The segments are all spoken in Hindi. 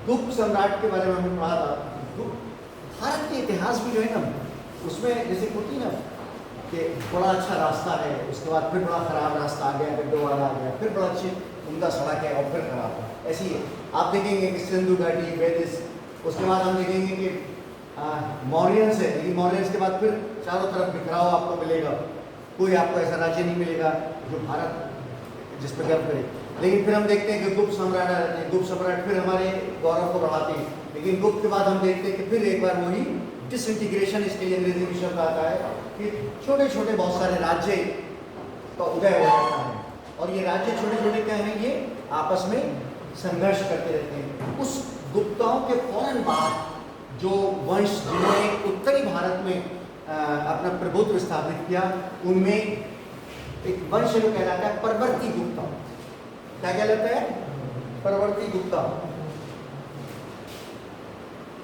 गुप्त सम्राट के बारे में हमने पढ़ा था। भारत के इतिहास भी जो है ना, उसमें जैसे होती ना कि बड़ा अच्छा रास्ता है, उसके बाद फिर बड़ा ख़राब रास्ता आ गया, फिर दोबारा आ गया, फिर बड़ा अच्छी उनका सड़क है और फिर खराब है। ऐसी है, आप देखेंगे कि सिंधु घाटी, वेदिस, उसके बाद हम देखेंगे कि मौर्यंस है, लेकिन मौर्यंस के बाद फिर चारों तरफ बिखराव आपको मिलेगा, कोई आपको ऐसा राज्य नहीं मिलेगा जो भारत जिस पर गर्व करे। लेकिन फिर हम देखते हैं कि गुप्त सम्राट आ जाते हैं, गुप्त सम्राट फिर हमारे गौरव को बढ़ाते हैं, लेकिन गुप्त के बाद हम देखते हैं कि फिर एक बार वही डिसइंटीग्रेशन, इसके लिए अंग्रेजी में शब्द आता है कि छोटे छोटे बहुत सारे राज्य का उदय हो जाता है, और ये राज्य छोटे छोटे क्या हैं, ये आपस में संघर्ष करते रहते हैं। उस गुप्ताओं के फौरन बाद जो वंश जिन्होंने उत्तरी भारत में अपना प्रभुत्व स्थापित किया, उनमें एक वंश जो कहलाता है परवर्ती गुप्ता। क्या कहलाता है? परवर्ती गुप्ता।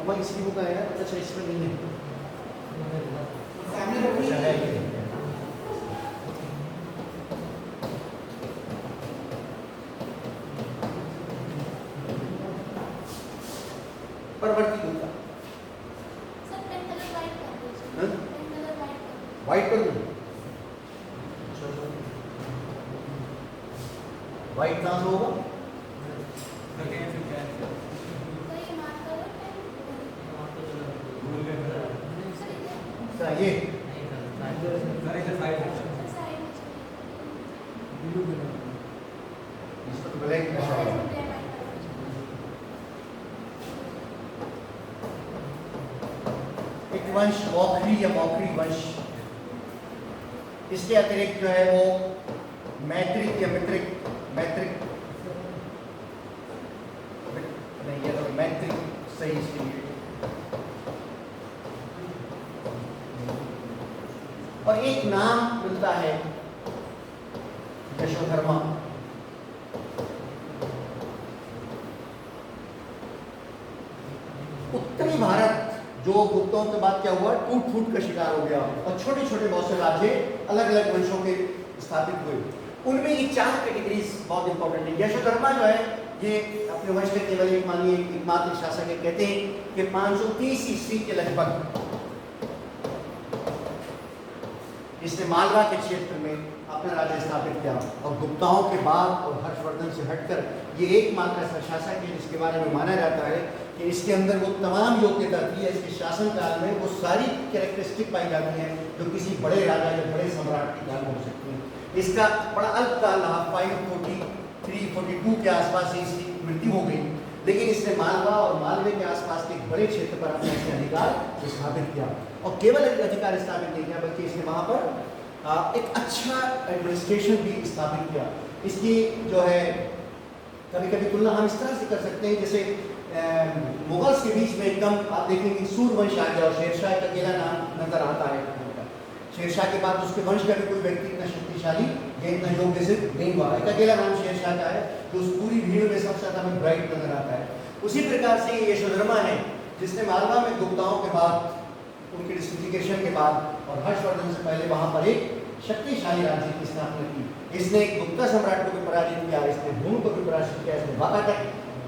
हमारी इसकी बुक है, अच्छा इसमें नहीं है। परवर्ती गुप्ता व्हाइट कर दूं? व्हाइट कहाँ से होगा? ये ब्लैक एक वंश मौखरी या मौखरी वंश, इसके अतिरिक्त जो है वो मैत्रिक या मित्रिक, मैत्रिक नहीं, ये तो मैत्रिक सही इसके लिए। और एक नाम मिलता है यशोधर्मा। उत्तरी भारत जो गुप्तों के बाद क्या हुआ, टूट फूट का शिकार हो गया और छोटे छोटे बहुत से राज्य अलग अलग वंशों के स्थापित हुए। उनमें ये 4 कैटेगरीज बहुत इंपॉर्टेंट है। यशोधर्मा जो है ये अपने वंश के केवल एक मानिए एकमात्र शासक है। कहते हैं कि 530 ईस्वी के लगभग इसने मालवा के क्षेत्र में अपना राज्य स्थापित किया, और गुप्ताओं के बाद और हर्षवर्धन से हटकर ये एकमात्र ऐसा शासक है जिसके बारे में माना जाता है कि इसके अंदर वो तमाम योग्यता थी, इसके शासनकाल में वो सारी कैरेक्टरिस्टिक पाई जाती हैं जो किसी बड़े राजा या बड़े सम्राट की काल हो सकती हैं। इसका बड़ा अल्पकाल रहा, 543-42 के आसपास इसकी मृत्यु हो गई, लेकिन इसने मालवा और मालवे के आसपास के एक बड़े क्षेत्र पर अपना इसने अधिकार स्थापित किया, और केवल एक अधिकार स्थापित नहीं किया बल्कि इसने वहाँ पर एक अच्छा एडमिनिस्ट्रेशन भी स्थापित किया। इसकी जो है कभी कभी तुलना हम इस तरह से कर सकते हैं जैसे मुगल्स के बीच में एकदम आप देखेंगे सूर्यवंश आ गया और शेरशाह का अकेला नाम नजर आता है। शेरशाह के बाद उसके वंश का भी कोई व्यक्ति इतना शक्तिशाली या इतना योग्य से नहीं हुआ, एक अकेला नाम शेरशाह का है जो उस पूरी भीड़ में सबसे ज्यादा में ब्राइट नजर आता है। उसी प्रकार से ये यशोधर्मा है जिसने मालवा में गुप्ताओं के बाद, उनके डिस्ट्रिक्टिफिकेशन के बाद और हर्षवर्धन से पहले वहां पर एक शक्तिशाली राज्य की स्थापना की। इसने गुप्ता सम्राट को भी पराजित किया, इसने हुन को भी पराजित किया, इसने वाकाटक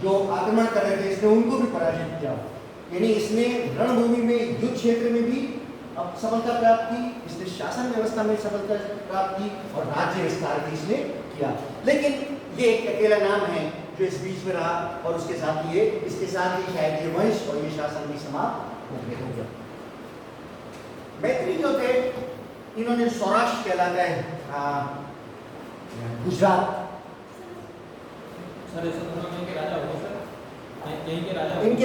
जो आक्रमण कर रहे थे इसने उनको भी पराजित किया। यानी इसने रणभूमि में, युद्ध क्षेत्र में भी अब सफलता प्राप्त की, इसने शासन व्यवस्था में सफलता प्राप्त की और राज्य विस्तार भी इसने किया। लेकिन ये एक अकेला नाम है जो इस बीच में रहा, और उसके साथ ये, इसके साथ ही शायद ये वंश और ये शासन भी समाप्त हो गया। मैत्री जो थे इन्होंने सौराष्ट्र कहलाता है गुजरात, इनके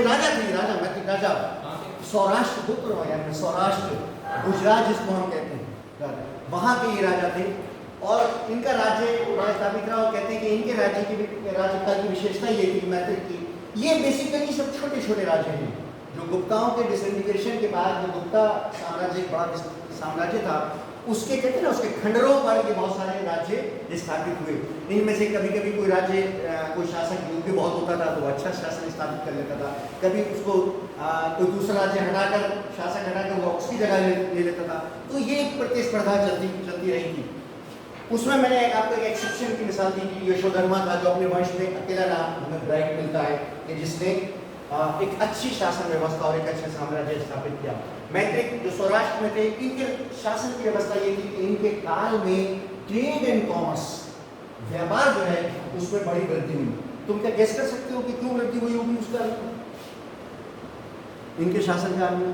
राजा थे, राजा मैत्री राजा सौराष्ट्र पुत्र, सौराष्ट्र गुजरात जिसको हम कहते हैं, वहाँ के ये राजा थे और इनका राज्य स्थापित रहा। और कहते हैं कि इनके राज्य की राज्यकाल की विशेषता ये थी मैत्रिक की, ये बेसिकली सब छोटे छोटे राज्य हैं जो गुप्ताओं के डिसइंटीग्रेशन के बाद जो गुप्ता साम्राज्य एक बड़ा साम्राज्य था उसके कहते हैं ना उसके खंडरों पर ये बहुत सारे राज्य स्थापित हुए। इनमें से कभी कभी कोई राज्य कोई शासक युद्ध बहुत होता था तो अच्छा शासन स्थापित कर लेता था, कभी उसको कोई दूसरा राज्य हटाकर शासक हटाकर वो उसकी जगह ले लेता था। तो ये एक प्रतिस्पर्धा चलती रही थी। उसमें मैंने आपको एक एक्सेप्शन की मिसाल दी कि यशोधर्मा था जो अपने वंश में अकेला नाम हमें ब्राइट मिलता है कि जिसने एक अच्छी शासन व्यवस्था और एक अच्छा साम्राज्य स्थापित किया। मैत्रिक जो सौराष्ट्र में थे, इनके शासन की व्यवस्था ये थी कि इनके काल में ट्रेड एंड कॉमर्स, व्यापार जो है उसमें बड़ी वृद्धि हुई। तुम क्या गेस कर सकते हो कि क्यों वृद्धि हुई होगी उस काल में, इनके शासनकाल में?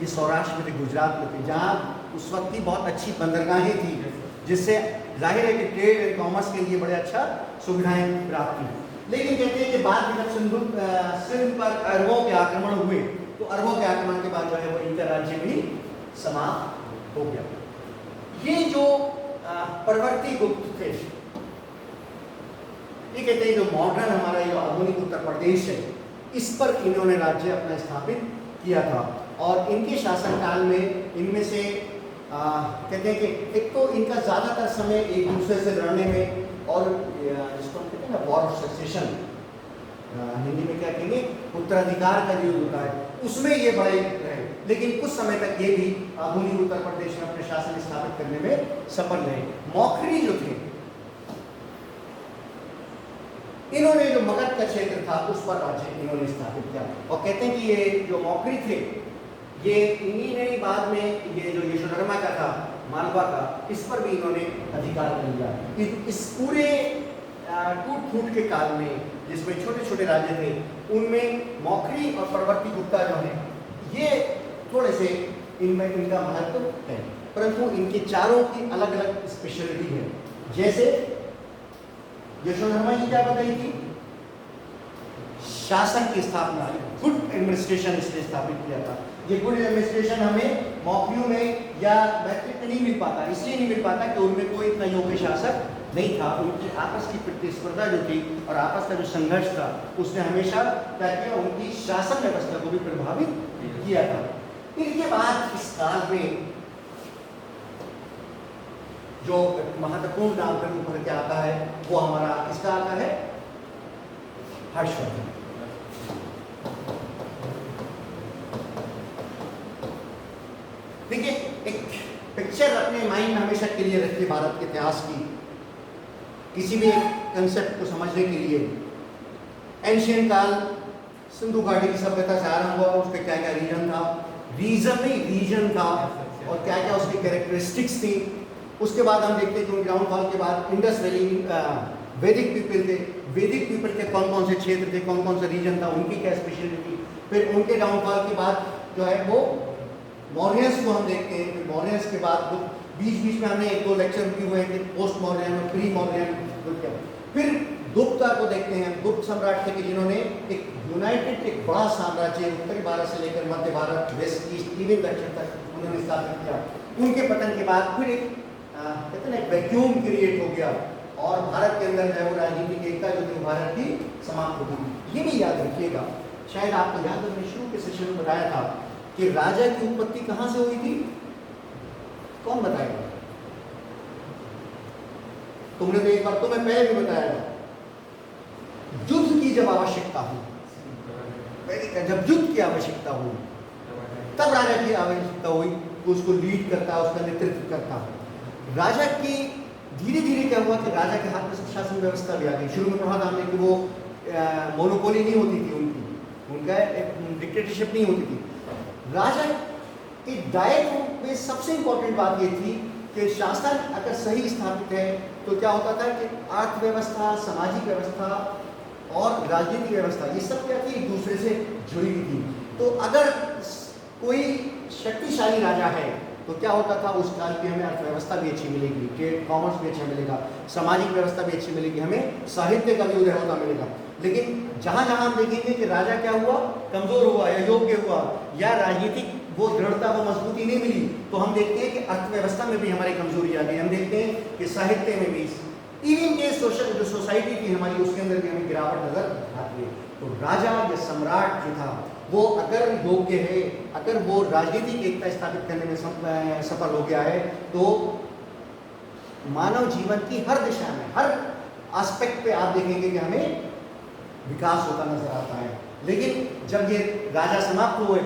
ये सौराष्ट्र में थे, गुजरात में थे, जहाँ उस वक्त की बहुत अच्छी बंदरगाहें थी, जिससे जाहिर है कि ट्रेड एंड कॉमर्स के लिए बड़े अच्छा सुविधाएं प्राप्त हुई। लेकिन कहते हैं कि बाद में जब सिंध पर अरबों के आक्रमण हुए, तो अरबों के आक्रमण के बाद जो है वो इनका राज्य भी समाप्त हो गया। ये जो परवर्ती गुप्त थे, ये कहते हैं जो मॉडर्न हमारा ये आधुनिक उत्तर प्रदेश है, इस पर इन्होंने राज्य अपना स्थापित किया था। और इनके शासनकाल में इनमें से कहते हैं कि एक तो इनका ज़्यादातर समय एक दूसरे से लड़ने में, और जिसको हम कहते हैं ना वॉर ऑफ सक्सेशन, हिंदी में क्या कहेंगे, उत्तराधिकार का जो होता है, उसमें ये बड़े रहे। लेकिन कुछ समय तक ये भी आधुनिक उत्तर प्रदेश में अपने शासन स्थापित करने में सफल रहे। मौखरी जो थे, इन्होंने जो मगध का क्षेत्र था उस पर राज्य इन्होंने स्थापित किया। और कहते हैं कि ये जो मौखरी थे, ये इन्हीं ने बाद में ये जो यशोधर्मा का था, मालवा का, इस पर भी इन्होंने अधिकार कर लिया। इस पूरे टूट फूट के काल में जिसमें छोटे छोटे राज्य थे, उनमें मौखरी और परवर्ती गुप्ता जो है, ये थोड़े से इनमें इनका महत्व है, परंतु इनके चारों की अलग अलग स्पेशलिटी है। जैसे यशोधर्मा जी क्या बताई थी, शासन की स्थापना, गुड एडमिनिस्ट्रेशन इसने स्थापित किया था। ये गुड एडमिनिस्ट्रेशन हमें मौखरियों में या मैत्रिक में नहीं मिल पाता, इसलिए नहीं मिल पाता कि उनमें कोई इतना योग्य शासक नहीं था। उनकी आपस की प्रतिस्पर्धा जो थी और आपस का जो संघर्ष था, उसने हमेशा क्या किया, उनकी शासन व्यवस्था को भी प्रभावित किया था। इनके बाद इस काल में जो महत्वपूर्ण नाम के ऊपर क्या आता है, वो हमारा इसका आता है हर्षवर्धन। देखिए, एक पिक्चर अपने माइंड में हमेशा के लिए रखिए भारत के इतिहास की, किसी भी कंसेप्ट को समझने के लिए। एंशियंट काल, सिंधु घाटी की सभ्यता से आरंभ हुआ, उसका क्या क्या रीजन था, रीजन था, और क्या क्या उसकी कैरेक्टरिस्टिक्स थी। उसके बाद हम देखते हैं कि उनके डाउनफॉल के बाद इंडस वैली, वैदिक पीपल थे, वैदिक पीपल के कौन कौन से क्षेत्र थे, कौन कौन सा रीजन था, उनकी क्या स्पेशलिटी। फिर उनके डाउनफॉल के बाद जो है वो मौर्यंस को हम देखते हैं। फिर मौर्यंस के बाद बीच बीच में हमने एक दो लेक्चर भी हुए थे, पोस्ट मौर्यन और प्री मौर्यन। फिर गुप्ता को देखते हैं, गुप्त सम्राट थे कि जिन्होंने एक यूनाइटेड, एक बड़ा साम्राज्य उत्तरी भारत से लेकर मध्य भारत, वेस्ट ईस्ट, इवन दक्षिण तक उन्होंने स्थापित किया। उनके पतन के बाद फिर एक कहते हैं वैक्यूम क्रिएट हो गया, और भारत के अंदर जो है वो राजनीतिक एकता जो थी भारत की समाप्त हो गई। ये भी याद रखिएगा, शायद आपको याद है, मैंने शुरू के सेशन में बताया था कि राजा की उत्पत्ति कहाँ से हुई थी, कौन बताएगा? तुमने तो एक बार तो मैं पहले भी बताया था, युद्ध की जब आवश्यकता हुई, जब युद्ध की आवश्यकता हुई तब राजा की आवश्यकता हुई, उसको लीड करता, उसका नेतृत्व करता। राजा की धीरे धीरे क्या हुआ कि राजा के हाथ में शासन व्यवस्था भी आ गई। शुरू में पढ़ा था हमने कि वो मोनोपोली नहीं होती थी उनकी, उनका एक डिक्टेटरशिप नहीं होती थी। राजा के दायित्व में सबसे इंपॉर्टेंट बात ये थी कि शासन अगर सही स्थापित है तो क्या होता था कि अर्थव्यवस्था, सामाजिक व्यवस्था और राजनीतिक व्यवस्था, ये सब क्या थी, एक दूसरे से जुड़ी हुई थी। तो अगर कोई शक्तिशाली राजा है तो क्या होता था, उस काल की हमें अर्थव्यवस्था भी अच्छी मिलेगी, ट्रेड कॉमर्स भी अच्छा मिलेगा, सामाजिक व्यवस्था भी अच्छी मिलेगी, हमें साहित्य का भी उदय होता मिलेगा। लेकिन जहाँ जहाँ हम देखेंगे कि राजा क्या हुआ, कमजोर हुआ या योग्य हुआ, या राजनीतिक वो दृढ़ता, वो मजबूती नहीं मिली, तो हम देखते हैं कि अर्थव्यवस्था में भी हमारी कमजोरी आ गई। हम देखते हैं कि साहित्य में भी, इवन के सोशल जो सोसाइटी थी हमारी, उसके अंदर भी हमें गिरावट नजर आती है। तो राजा या सम्राट जो था वो अगर योग्य है, अगर वो राजनीतिक एकता स्थापित करने में सफल हो गया है, तो मानव जीवन की हर दिशा में, हर एस्पेक्ट पे आप देखेंगे कि हमें विकास होता नजर आता है। लेकिन जब ये राजा समाप्त हुए,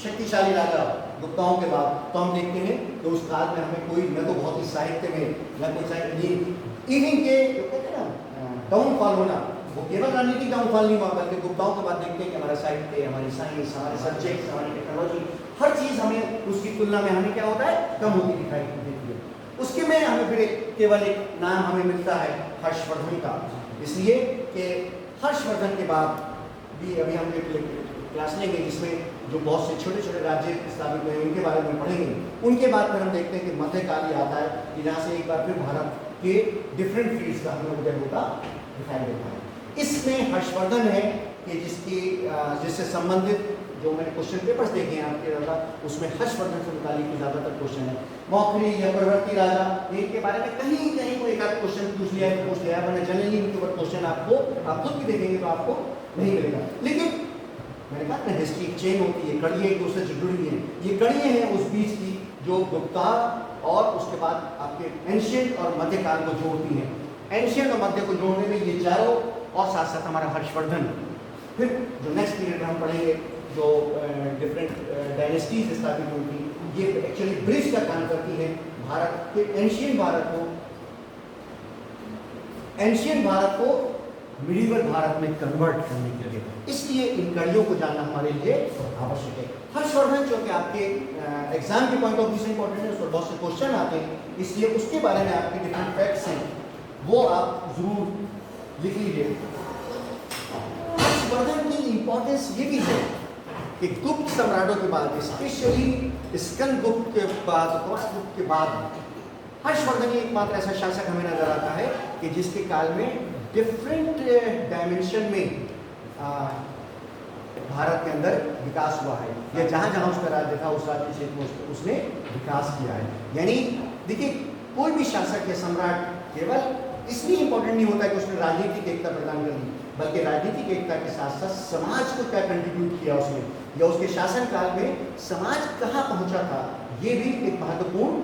शक्तिशाली राजा गुप्ताओं के बाद, तो हम देखते हैं कि उस काल में हमें कोई न तो बहुत ही साहित्य में, न कोई साहित्य, इवन के जो कहते हैं ना डाउनफॉल होना, वो केवल राजनीति का उफान नहीं हुआ, बल्कि गुप्ताओं के बाद देखते हैं कि हमारा साहित्य, हमारी साइंस, हमारे सब्जेक्ट्स, हमारी टेक्नोलॉजी, हर चीज़ हमें उसकी तुलना में हमें क्या होता है, कम होती दिखाई देती है। उसके में हमें फिर केवल एक नाम हमें मिलता है हर्षवर्धन का, इसलिए कि हर्षवर्धन के बाद भी अभी हम एक क्लास लेंगे जिसमें जो बहुत से छोटे छोटे राज्य स्थापित हुए उनके बारे में पढ़ेंगे। उनके बाद फिर हम देखते हैं कि मध्यकाल ये आता है कि जहाँ से एक बार फिर भारत के डिफरेंट फील्ड्स का हमें उदय होता दिखाई देता है। इसमें हर्षवर्धन है कि जिससे संबंधित जो मैंने क्वेश्चन पेपर्स देखे हैं आपके दादा, उसमें हर्षवर्धन से मुतालिक ज़्यादातर क्वेश्चन है। मौखरी या परवर्ती राजा, इनके बारे में कहीं कहीं कोई एक आध क्वेश्चन पूछ लिया है, वरना जनरली इनके ऊपर क्वेश्चन आपको आप खुद भी देखेंगे तो आपको नहीं मिलेगा। लेकिन मैंने कहा ना हिस्ट्री एक चेन होती है, कड़ियाँ एक दूसरे से जुड़ी हैं। ये कड़ियाँ हैं उस बीच की जो गुप्ता और उसके बाद आपके एंशियंट और मध्यकाल को जोड़ती हैं। एंशियंट और मध्य को जोड़ने में ये चारों और साथ साथ हमारा हर्षवर्धन। फिर जो नेक्स्ट पीरियड में हम पढ़ेंगे जो डिफरेंट डायनेस्टीज स्थापित हुई थी, ये एक्चुअली ब्रिज का काम करती है भारत के एंशियंट भारत को मिडिवल भारत में कन्वर्ट करने के लिए। इसलिए इन कड़ियों को जानना हमारे लिए आवश्यक है। हर्षवर्धन जो कि आपके एग्जाम के पॉइंट ऑफ व्यू से इंपॉर्टेंट है, उस पर बहुत से क्वेश्चन आते हैं, इसलिए उसके बारे में आपके डिफरेंट फैक्ट्स हैं वो आप जरूर लिख लीजिए। हर्षवर्धन की इंपॉर्टेंस ये भी है कि गुप्त सम्राटों के बाद, स्पेशली स्कंदगुप्त के बाद, गुप्त के बाद हर्षवर्धन एकमात्र ऐसा शासक हमें नजर आता है कि जिसके काल में डिफरेंट डायमेंशन में भारत के अंदर विकास हुआ है, या जहाँ जहाँ उसका राज्य था उस राज्य क्षेत्र में उसने विकास किया है। यानी देखिए कोई भी शासक या सम्राट केवल इसलिए इंपॉर्टेंट नहीं होता कि उसने राजनीतिक एकता प्रदान कर दी, बल्कि राजनीतिक एकता के साथ साथ समाज को क्या कंट्रीब्यूट किया उसने, या उसके शासन काल में समाज कहाँ पहुँचा था, ये भी एक महत्वपूर्ण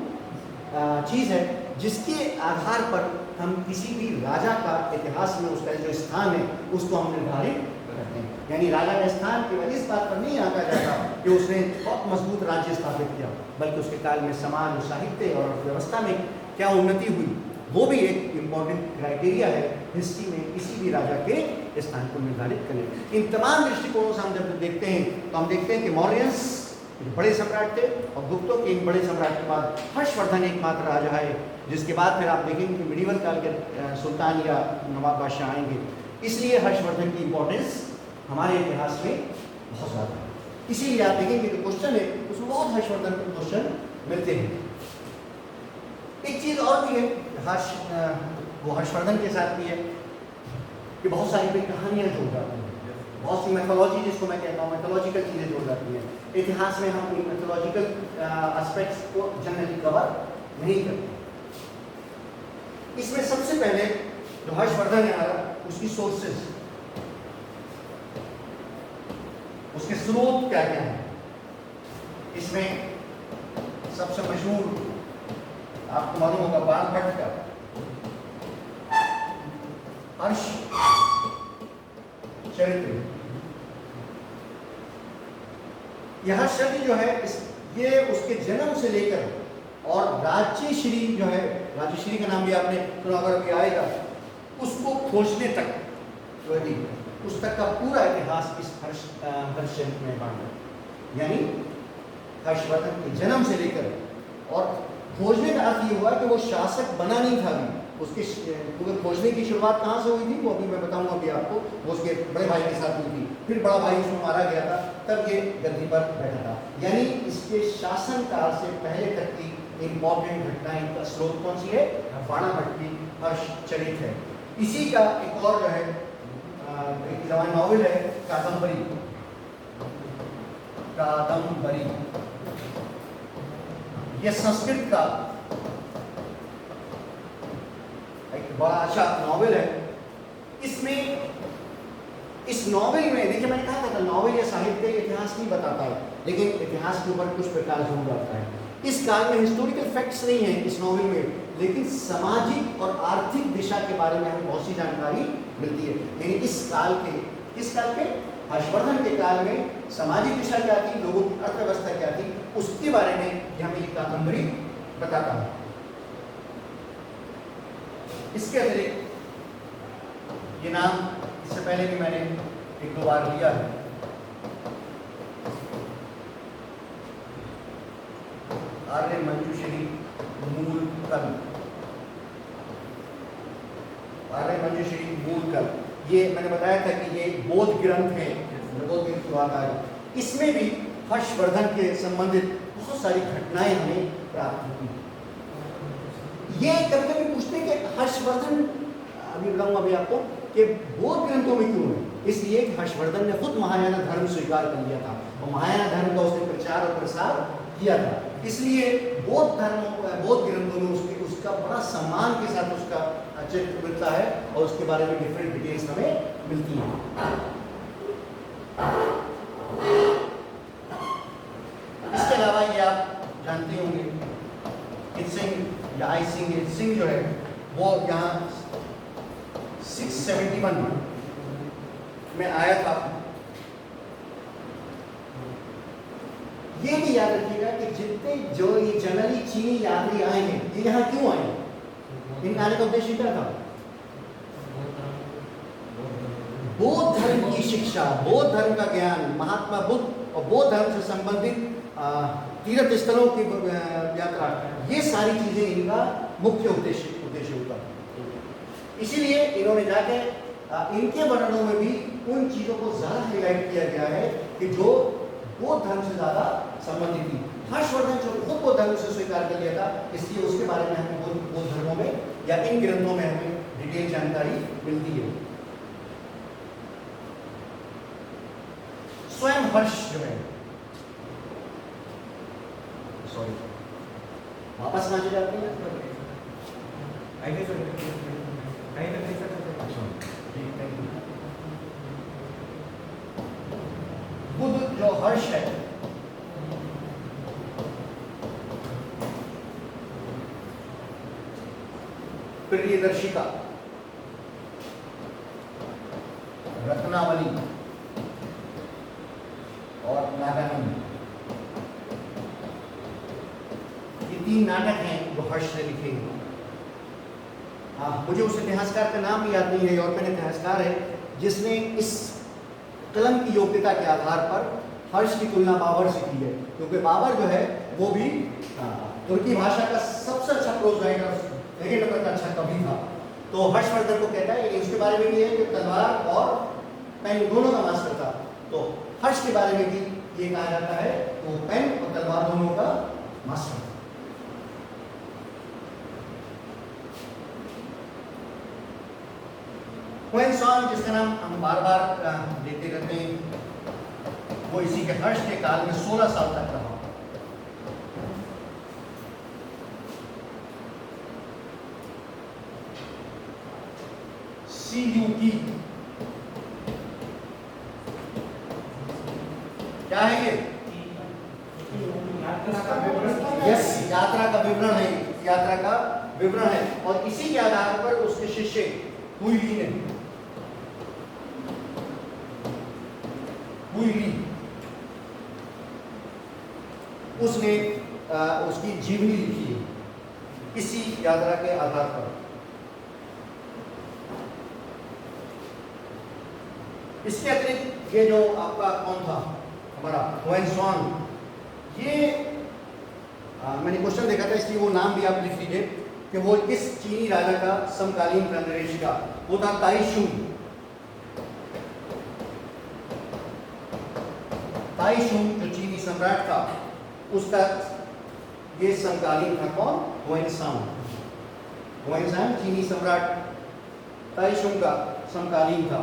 चीज़ है जिसके आधार पर हम किसी भी राजा का इतिहास में उसका जो स्थान है उसको हम निर्धारित करते हैं। यानी राजा का स्थान केवल इस बात पर नहीं आंका जाता कि उसने बहुत मजबूत राज्य स्थापित किया, बल्कि उसके काल में समाज और साहित्य और व्यवस्था में क्या उन्नति हुई, वो भी एक इम्पॉर्टेंट क्राइटेरिया है हिस्ट्री में किसी भी राजा के स्थान को निर्धारित करने। इन तमाम दृष्टिकोणों से हम जब देखते हैं तो हम देखते हैं कि मौर्यंस बड़े सम्राट थे और गुप्तों के इन बड़े सम्राट के बाद हर्षवर्धन एकमात्र राजा है जिसके बाद फिर आप देखेंगे कि मिडिवल काल के सुल्तान या नवाब बादशाह आएंगे। इसलिए हर्षवर्धन की इंपॉर्टेंस हमारे इतिहास में बहुत ज़्यादा है। इसीलिए आप देखेंगे कि क्वेश्चन है उसमें बहुत हर्षवर्धन के क्वेश्चन मिलते हैं। एक चीज़ और भी है वो हर्षवर्धन के साथ भी है कि बहुत सारी कोई कहानियाँ जुड़ जाती हैं, बहुत सी मैथोलॉजी जिसको मैं कहता हूँ मैथोलॉजिकल चीज़ें जुड़ जाती हैं। इतिहास में हम इन मैथोलॉजिकल एस्पेक्ट्स को जनरली कवर नहीं करते। इसमें सबसे पहले जो हर्षवर्धन है हमारा, उसकी सोर्सेज, उसके स्रोत क्या क्या है। इसमें सबसे मशहूर आपको मालूम होगा बाणभट्ट का हर्ष चरित्र। यह हर्षचरित्र जो है ये उसके जन्म से लेकर और राज्यश्री जो है, राज्यश्री का नाम भी आपने सुना अगर अभी आएगा, उसको खोजने तक उस तक का पूरा इतिहास इस हर्षचरित्र में बांधा। यानी हर्षवर्धन के जन्म से लेकर, और खोजने का अर्थ ये हुआ कि वो शासक बना नहीं था अभी, उसके खोजने की शुरुआत कहाँ से हुई थी वो अभी मैं बताऊंगा अभी आपको। वो उसके बड़े भाई के साथ हुई थी, फिर बड़ा भाई उसमें मारा गया था, तब ये गद्दी पर बैठा था। यानी इसके शासन काल से पहले तक की इंपॉर्टेंट घटनाएं, इनका स्रोत कौन सी है, बाणभट्ट की हर्षचरित्र है। इसी का एक और जो है एक जवान नॉवेल है कादम्बरी। यह संस्कृत का एक बड़ा अच्छा नॉवेल है। इसमें इस नॉवेल में देखिए मैंने कहा था नॉवेल या साहित्य इतिहास नहीं बताता है, लेकिन इतिहास के ऊपर कुछ प्रकाश जरूर आता है। इस काल में हिस्टोरिकल फैक्ट्स नहीं है इस नॉवेल में, लेकिन सामाजिक और आर्थिक दिशा के बारे में हमें बहुत सी जानकारी मिलती है। यानी इस काल के हर्षवर्धन के काल में सामाजिक दिशा क्या थी, लोगों की अर्थव्यवस्था क्या थी, उसके बारे में हमें ये कादम्बरी बताता है। इसके अतिरिक्त ये नाम इससे पहले भी मैंने एक दो बार लिया है। आर्य मंजूश्री मूलकल, आर्य मंजूश्री मूलकल, ये मैंने बताया था कि ये बौद्ध ग्रंथ है, बौद्ध ग्रंथ की बात आई। इसमें भी हर्षवर्धन के संबंधित बहुत सारी घटनाएं हमें प्राप्त होती हैं। ये कभी कभी पूछते हैं कि हर्षवर्धन, अभी बताऊंगा अभी आपको कि बौद्ध ग्रंथों में क्यों है। इसलिए कि हर्षवर्धन ने खुद महायान धर्म स्वीकार कर लिया था और महायान धर्म का उसने प्रचार और प्रसार किया था, इसलिए बौद्ध ग्रंथों में उसका बड़ा सम्मान के साथ उसका चित्र मिलता है और उसके बारे में डिफरेंट डिटेल्स हमें मिलती हैं। इसके अलावा ये आप जानते होंगे इत्सिंग या आइसिंग, इत्सिंग जो है वो यहाँ 671 में आया था। ये भी याद रखिएगा कि जितने जो ये जनरली चीनी यात्री आए हैं, ये यहाँ क्यों आए? इनका आने का उद्देश्य क्या था? बौद्ध धर्म की शिक्षा, बौद्ध धर्म का ज्ञान, महात्मा बुद्ध और बौद्ध धर्म से संबंधित तीर्थ स्थलों की यात्रा, ये सारी चीजें इनका मुख्य उद्देश्य होता है। इसीलिए इन्होंने जाके इनके वर्णनों में भी उन चीजों को ज्यादा हाईलाइट किया गया है कि जो बौद्ध धर्म से ज्यादा संबंधित थी। हर्षवर्धन जो खुद बौद्ध धर्म से स्वीकार कर लिया था, इसलिए उसके बारे में हमें बौद्ध धर्मों में या इन ग्रंथों में हमें डिटेल जानकारी मिलती है। स्वयं हर्ष जो है, सॉरी वापस कहाँ जाते हैं? बुद्ध जो हर्ष है, प्रियदर्शिका, रत्नावली और नागानंद, ये 3 नाटक हैं जो हर्ष ने लिखे हैं। मुझे उस इतिहासकार का नाम भी याद नहीं है, यूरोपियन इतिहासकार है जिसने इस कलम की योग्यता के आधार पर हर्ष की तुलना बाबर से की है, क्योंकि बाबर जो है वो भी तुर्की भाषा का सबसे अच्छा प्रोज राइटर, सेकंड नंबर का अच्छा कवि था। तो हर्षवर्धन को कहता है कि उसके बारे में भी है कि तलवार और पेन दोनों का मास्टर था। तो हर्ष के बारे में भी ये कहा जाता है वो पेन और तलवार दोनों का मास्टर था। हुएनसांग, जिसका नाम हम बार बार लेते रहते हैं, वो इसी के हर्ष के काल में 16 साल तक रहा। CUT क्या है ये? यस, यात्रा का विवरण है, यात्रा का विवरण है। और इसी के आधार पर उसके शिष्य हुई ने उसने उसकी जीवनी लिखी है इसी यात्रा के आधार पर। इसके अतिरिक्त ये जो आपका कौन था हमारा हुएनसांग, ये मैंने क्वेश्चन देखा था इसलिए वो नाम भी आप लिख लीजिए कि वो इस चीनी राजा का समकालीन प्रणरेशिका वो था ताइशुंग। ताइशुंग जो चीनी सम्राट था उसका ये समकालीन था। कौन? हुएनसांग। हुएनसांग चीनी सम्राट ताइशुंग का समकालीन था।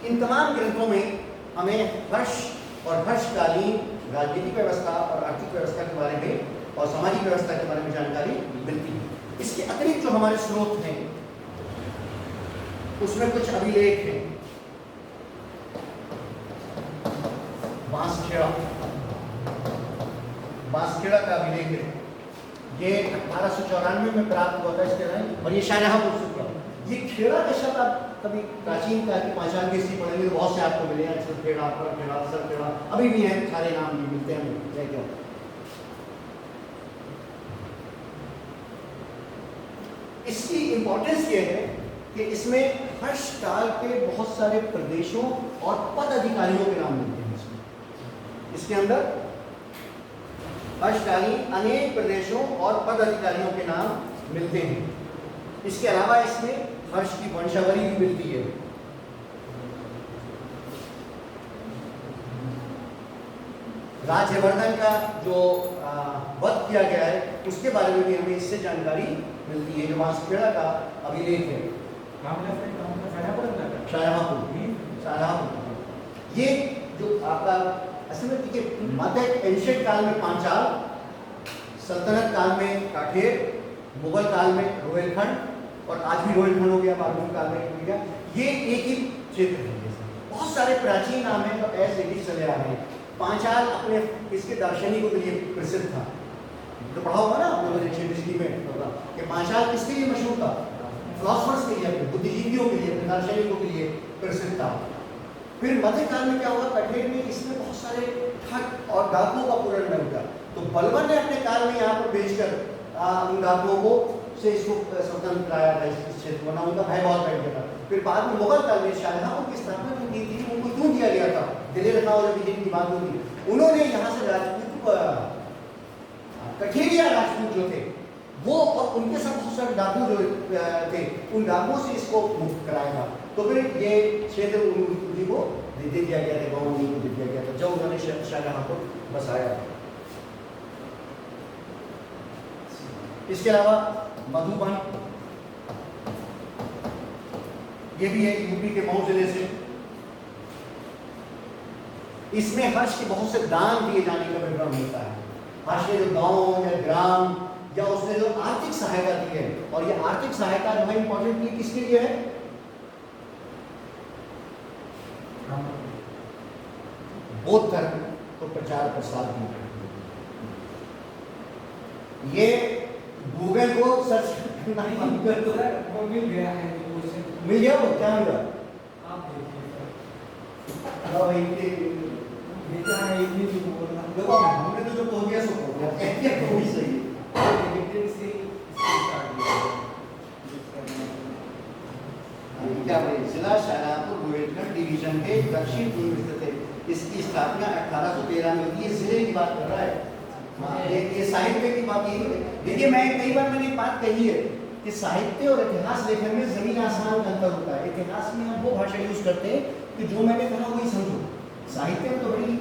इन तमाम ग्रंथों में हमें हर्ष और हर्षकालीन राजनीतिक व्यवस्था और आर्थिक व्यवस्था के बारे में और सामाजिक व्यवस्था के बारे में जानकारी मिलती है। इसके अतिरिक्त जो हमारे स्रोत हैं उसमें कुछ अभिलेख हैं। बांसखेड़ा का अभिलेख है, ये 1894 में प्राप्त हुआ था इसके रंग, और ये शाहजहांपुर से हुआ। ये खेड़ा के शब्द आप कभी प्राचीन काल की पहचान की हिस्ट्री पढ़ेंगे तो बहुत से आपको मिले हैं, खेड़ा, खेड़ा, सर खेड़ा, अभी भी हैं, सारे नाम भी मिलते हैं। क्यों? इसकी इंपॉर्टेंस ये है कि इसमें हर्ष काल के बहुत सारे प्रदेशों और पद अधिकारियों के नाम मिलते हैं। इसके अंदर हर्षकालीन अनेक प्रदेशों और पद अधिकारियों के नाम मिलते हैं। इसके अलावा इसमें हर्ष की वंशावली भी मिलती है। राज्यवर्धन का जो वध किया गया है उसके बारे में भी हमें इससे जानकारी मिलती है। जो वांसखेड़ा का अभिलेख है, शाहजहांपुर, ये जो आपका असल में देखिए मध्य एंशिएंट काल में पांचाल, सल्तनत काल में काठेर, मुगल काल में रोहिलखंड और आज भी रोहिलखंड हो गया, बारहवीं काल में हो गया, ये एक ही क्षेत्र है। बहुत सारे प्राचीन नाम हैं जो ऐसे ही चले आ रहे हैं। पांचाल अपने इसके दार्शनिकों के लिए प्रसिद्ध था, तो पढ़ा होगा ना आपने हिस्ट्री में कि पांचाल किसके लिए मशहूर था? फिलोसफर्स के लिए, बुद्धिजीवियों के लिए, दार्शनिकों के लिए प्रसिद्ध था। फिर मध्यकाल में क्या हुआ? कठेर में इसमें बहुत सारे ठग और डाकुओं का पूर्ण हुआ। तो बलबन ने अपने काल में यहाँ पर भेजकर उन डाकुओं को से इसको स्वतंत्र कराया था, इस क्षेत्र को ना उनका भय बहुत बैठ गया था। फिर बाद में मुगल काल में शाहजहां की स्थापना जो की थी उनको क्यों दिया गया था? दिलेर खां और की बात होती, उन्होंने यहाँ से राजपूत कठेरिया राजपूत जो थे वो और उनके साथ बहुत सारे डाकू जो थे, उन डाकुओं से इसको मुक्त कराया था। तो फिर ये क्षेत्र उन्हीं को दे दिया गया था, गाँव उन्हीं को दे दिया गया था जब उन्होंने शाहजहां को बसाया। इसके अलावा मधुबन, ये भी है यूपी के मऊ जिले से। इसमें हर्ष के बहुत से दान दिए जाने का विवरण मिलता है। हर्ष ने जो गांव या ग्राम या उसने जो आर्थिक सहायता दी है, और ये आर्थिक सहायता जो है इंपॉर्टेंटली किसके लिए है? बौद्ध धर्म को प्रचार प्रसार की। ये गूगल को सर्च करना बंद कर दो, वो मिल गया है, मिल गया। वो क्या मिला? आप देखो हमने तो जो हो गया सो हो गया, तो भी सही क्या भाई? जिला शाहजहांपुर रोहिलखंड डिवीजन के दक्षिण पूर्व स्थित है। इसकी स्थापना 1813 में हुई। ये जिले की बात कर रहा है, ये साहित्य की बात नहीं है। देखिए मैं कई बार मैंने बात कही है कि साहित्य और इतिहास लेखन में जमीन आसमान का अंतर होता है। इतिहास में हम वो भाषा यूज करते हैं कि जो मैंने कहा वही समझो। साहित्य में तो बड़ी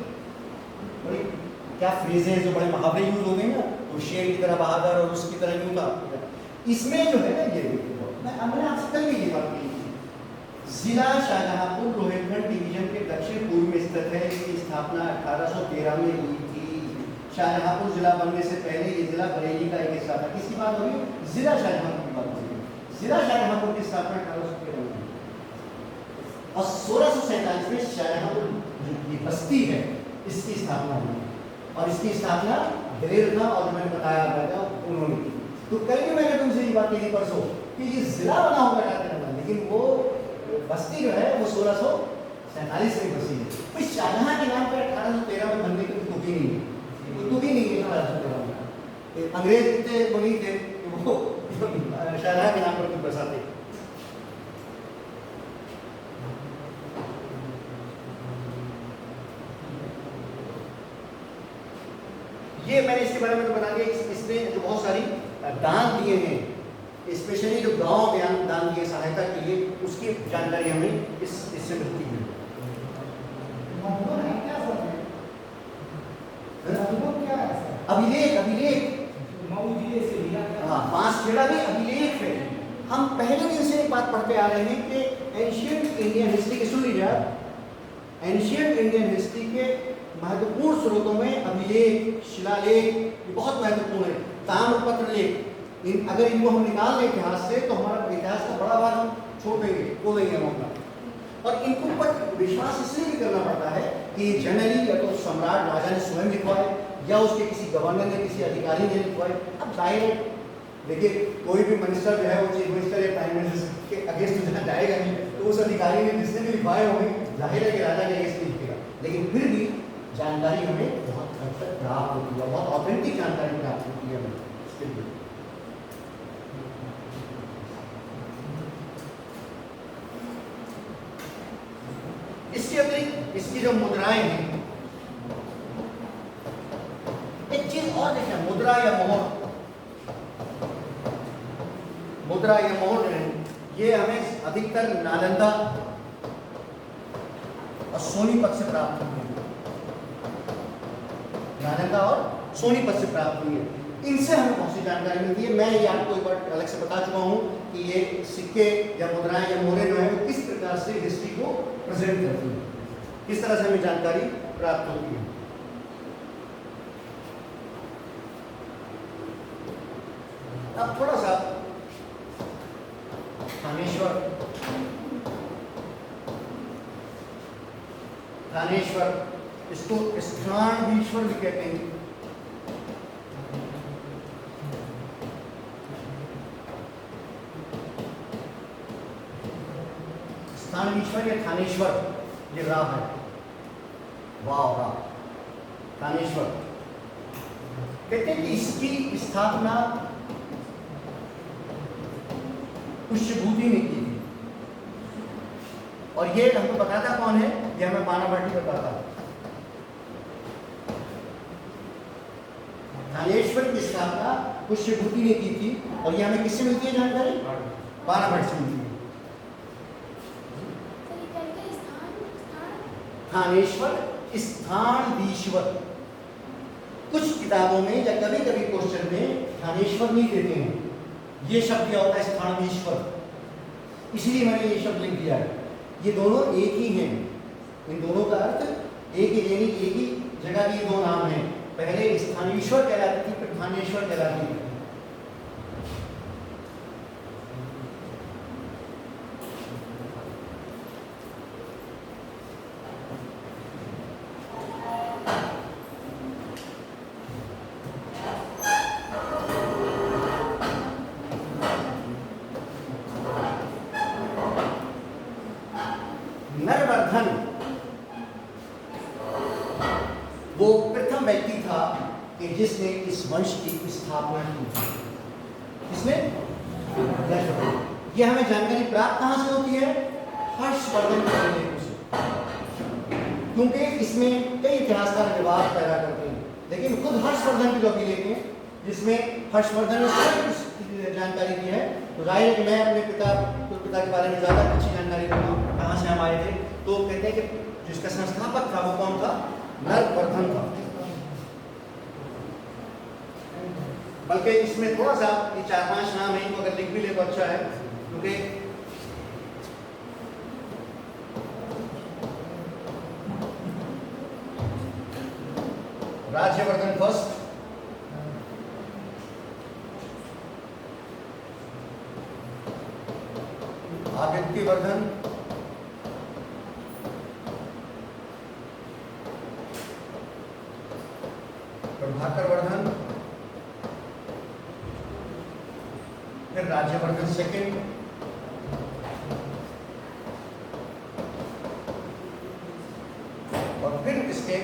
बड़ी क्या फ्रेज है जो बड़े मुहावरे यूज हो गए ना, तो शेर की तरह बहादुर और उसकी तरह यूं था। इसमें जो है ना ये मैंने आपसे कल भी ये बात कही थी। जिला शाहजहांपुर रोहिलखंड डिवीजन के दक्षिण पूर्व में स्थित है। इसकी स्थापना 1813 में हुई थी। शाहजहांपुर जिला बनने से पहले ये जिला बरेली का एक हिस्सा था। किसकी बात हो रही? जिला शाहजहांपुर की बात हो रही है। जिला शाहजहांपुर की स्थापना 1813 में और 1647 में शाहजहांपुर जो बस्ती है इसकी स्थापना हुई, और इसकी स्थापना दिलेर खां और मैंने बताया था उन्होंने की। तो कल भी मैंने तुमसे ये बात कही परसों कि ये जिला बना होगा शाहजहां, लेकिन वो बस्ती जो है वो 1647 में बसी है। तो शाहजहां के नाम पर 1813 में बनने की तो भी नहीं है, तो भी नहीं है 1813 में। अंग्रेज इतने बनी थे कि वो शाहजहां के नाम पर कुछ बसाते। ये मैंने इसके बारे में तो बता दिया। इसने जो बहुत सारी दान दिए हैं, स्पेशली जो गांव में दान दिए सहायता के लिए, उसकी जानकारी हमें इससे मिलती है। अभिलेख हाँ, बांसखेड़ा में अभिलेख है। हम पहले दिन से एक बात पढ़ते आ रहे हैं कि एंशिएंट इंडियन हिस्ट्री के, सुन लीजिए आप, एंशिएंट इंडियन हिस्ट्री के महत्वपूर्ण स्रोतों में अभिलेख, शिलालेख बहुत महत्वपूर्ण है। ताम्रपत्र लेख, अगर इनको हम निकाल लें इतिहास से तो हमारा इतिहास का बड़ा भाग हम छोड़ देंगे, खो देंगे हम अपना। और इनको पर विश्वास इसलिए भी करना पड़ता है कि जनरली या तो सम्राट राजा ने स्वयं लिखवाए या उसके किसी गवर्नर ने, किसी अधिकारी ने लिखवाए। अब जाहिर है, देखिए कोई भी मिनिस्टर जो है वो चीफ मिनिस्टर या प्राइम मिनिस्टर के अगेंस्ट जाएगा नहीं, तो उस अधिकारी ने जिसने भी लिखवाए होंगे जाहिर है कि राजा के अगेंस्ट नहीं लिखेगा। लेकिन फिर भी जानकारी हमें बहुत हद तक प्राप्त होती है, बहुत ऑथेंटिक जानकारी प्राप्त होती है हमें। इसके अतिरिक्त इसकी जो मुद्राएं हैं, एक चीज और देखें, मुद्रा या मोहर, मुद्रा या मोहर ये हमें अधिकतर नालंदा और सोनीपत से प्राप्त हुई है, नालंदा और सोनीपत से प्राप्त हुई है। इनसे हमें बहुत सी जानकारी मिलती है। मैं ये आपको एक बार अलग से बता चुका हूँ कि ये सिक्के या मुद्राएं या मोहरें जो है वो किस प्रकार से हिस्ट्री को प्रेजेंट करती है, किस तरह से हमें जानकारी प्राप्त होती है। अब थोड़ा सा थानेश्वर, थानेश्वर इसको स्थानीश्वर भी कहते हैं। स्थानीश्वर या थानेश्वर ये राह है, वाह राह, थानेश्वर कहते हैं कि इसकी स्थापना पुष्यभूति ने की थी, और ये हमको बताता कौन है, ये हमें बाणाभट्टी बताता है। थानेश्वर की स्थापना पुष्यभूति ने की थी, और ये हमें किससे मिलती है जानकारी, बाणाभट्ट से मिलती है। थानेश्वर स्थानीश्वर, कुछ किताबों में या कभी कभी क्वेश्चन में थानेश्वर नहीं देते हैं, ये शब्द क्या होता है स्थानीश्वर, इसलिए मैंने ये शब्द लिख दिया है। ये दोनों एक ही हैं, इन दोनों का अर्थ एक ही, यानी एक ही जगह के दो नाम हैं। पहले स्थानीश्वर कहलाती थी, फिर थानेश्वर कहलाती थी। नरवर्धन वो प्रथम व्यक्ति था कि जिसने इस वंश की स्थापना की थी। किसने? यह हमें जानकारी प्राप्त कहां से होती है, हर्षवर्धन के अभिलेखों से, क्योंकि इसमें कई इतिहासकार विवाद पैदा करते हैं, लेकिन खुद हर्षवर्धन के जो अभिलेख हैं जिसमें हर्षवर्धन ने जानकारी दी है, तो जाहिर है कि मैं अपने पिता के बारे में ज्यादा अच्छी जानकारी दूंगा, कहाँ से हम आए थे। तो कहते हैं कि जिसका संस्थापक था वो कौन था, नरवर्धन था। बल्कि इसमें थोड़ा सा ये 4-5 नाम है, इनको अगर लिख भी ले तो अच्छा है, क्योंकि राज्यवर्धन फर्स्ट, आदित्यवर्धन, प्रभाकरवर्धन, फिर राज्यवर्धन सेकंड, और फिर इसके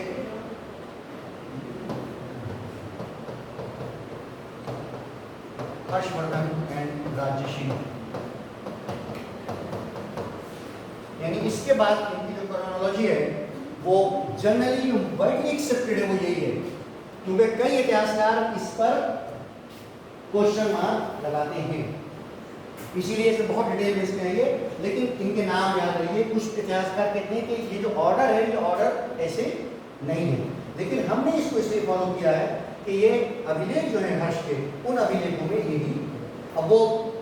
हर्षवर्धन एंड राजर्षि। यानी इसके बाद इनकी जो क्रोनोलॉजी है वो जनरली वाइडली एक्सेप्टेड है, वो यही है, क्योंकि कई इतिहासकार इस पर क्वेश्चन मार्क लगाते हैं, इसीलिए इसे बहुत डिटेल में इसमें आइए, लेकिन इनके नाम याद रखिए। कुछ इतिहासकार कहते हैं कि ये जो ऑर्डर है, ये ऑर्डर ऐसे नहीं है, लेकिन हमने इसको इसलिए फॉलो किया है कि ये अभिलेख जो है हर्ष के, उन अभिलेखों में यही, अब वो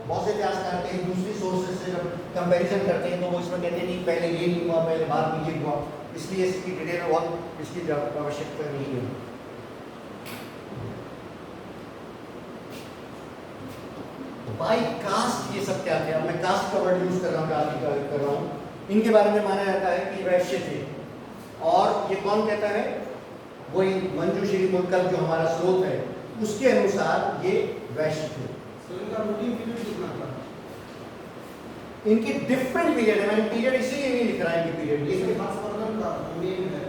बहुत से इतिहासकार के दूसरी सोर्सेज से जब कंपैरिजन करते हैं तो वो इसमें कहते हैं नहीं पहले ये नहीं हुआ, पहले बाद में ये हुआ, इसलिए इसकी डिटेल में बहुत इसकी आवश्यकता नहीं है। बाई कास्ट ये सब क्या थे, अब मैं कास्ट का वर्ड यूज कर रहा हूँ, कास्ट कर रहा हूँ, इनके बारे में माना जाता है कि वैश्य थे, और ये कौन कहता है, वही मंजूश्री मुल्कल जो हमारा स्रोत है उसके अनुसार ये वैश्य थे। इनका रूटिंग पीरियड कितना था? इनके डिफरेंट पीरियड है, मैंने पीरियड इसीलिए नहीं लिख रहा है इनके पीरियड, इसलिए हर्षवर्धन का मेन है।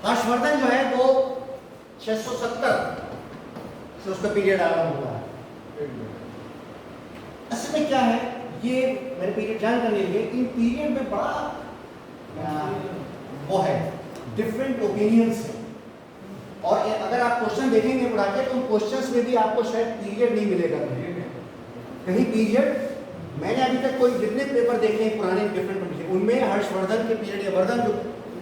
हर्षवर्धन जो है वो 670 से उसका पीरियड आरंभ हुआ है। असल में क्या है, ये मैंने पीरियड जान करने लिए, इन पीरियड में बड़ा वो है डिफरेंट ओपिनियंस है। और अगर आप क्वेश्चन देखेंगे पढ़ा के तो उन क्वेश्चंस में भी आपको शायद पीरियड नहीं मिलेगा, कहीं पीरियड। मैंने अभी तक कोई जितने पेपर देखे हैं पुराने डिफरेंट उनमें हर्षवर्धन के पीरियड या वर्धन जो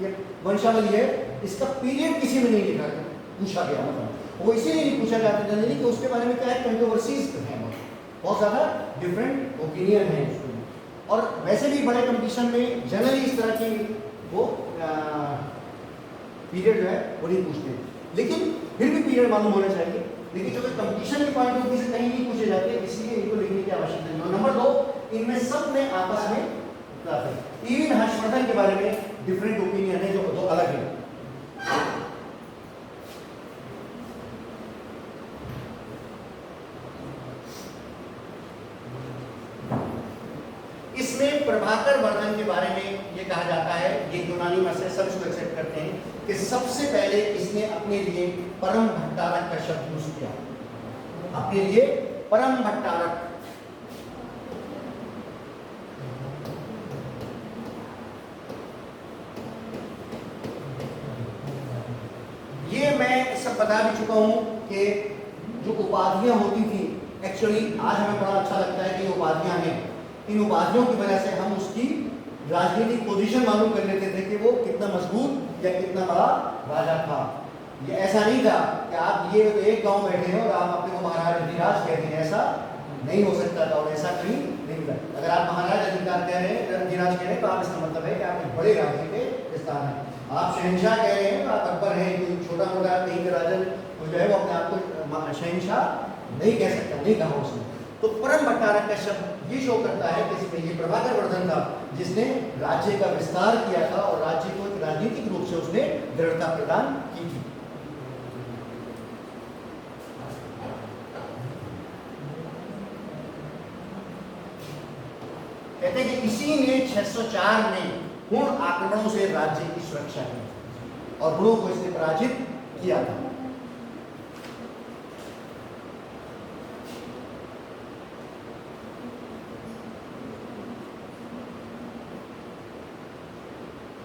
ये वंशावली है इसका पीरियड किसी में नहीं लिखा पूछा गया, मतलब वो इसीलिए नहीं पूछा जाता जनरली कि उसके बारे में क्या है, कंट्रोवर्सीज है, बहुत ज़्यादा डिफरेंट ओपिनियन है उसमें। और वैसे भी बड़े कंपटीशन में जनरली इस तरह की वो पीरियड जो है वो नहीं पूछते, लेकिन फिर भी पीरियड मालूम होना चाहिए। लेकिन जो कंपटीशन के पॉइंट ऑफ व्यू से कहीं नहीं पूछे जाते, इसलिए इनको लिखने की आवश्यकता नहीं। नंबर 2, इनमें सब में आपस में इवन हर्षवर्धन के बारे में डिफरेंट ओपिनियन है जो दो अलग है। इसमें प्रभाकर वर्धन के बारे में ये कहा जाता है, ये यूनानी में से सब इसको एक्सेप्ट करते हैं कि सबसे पहले इसने अपने लिए परम भट्टारक का शब्द यूज किया, अपने लिए परम भट्टारक। ये मैं सब बता भी चुका हूं कि जो उपाधियां होती थी, एक्चुअली आज हमें बड़ा अच्छा लगता है कि ये उपाधियां हैं। इन उपाधियों की वजह से हम उसकी राजनीतिक पोजीशन मालूम कर लेते थे कि वो कितना मजबूत या कितना बड़ा राजा था। ये ऐसा नहीं था कि आप ये एक गांव बैठे हैं और आप अपने को महाराज अधिराज कहते हैं, ऐसा नहीं हो सकता था और ऐसा कहीं नहीं था। अगर आप महाराज अधिकार कह रहे हैं, अधिराज कह रहे हैं, तो आप इसका मतलब है कि आप एक बड़े राज्य के स्थान है। आप शहनशाह कह रहे हैं तो आप अकबर हैं, कोई छोटा मोटा कहीं का राजा हो जाए वो अपने आप को शहनशाह नहीं कह सकता, नहीं कहा उसने। तो परम भट्टारक का शब्द ये शो करता है कि ये प्रभाकर वर्धन था जिसने राज्य का विस्तार किया था और राज्य को एक राजनीतिक रूप से उसने दृढ़ता प्रदान की थी। कहते हैं कि इसी ने 604 में हुण आक्रमणों से राज्य की सुरक्षा की और हुणों को इसने पराजित किया था।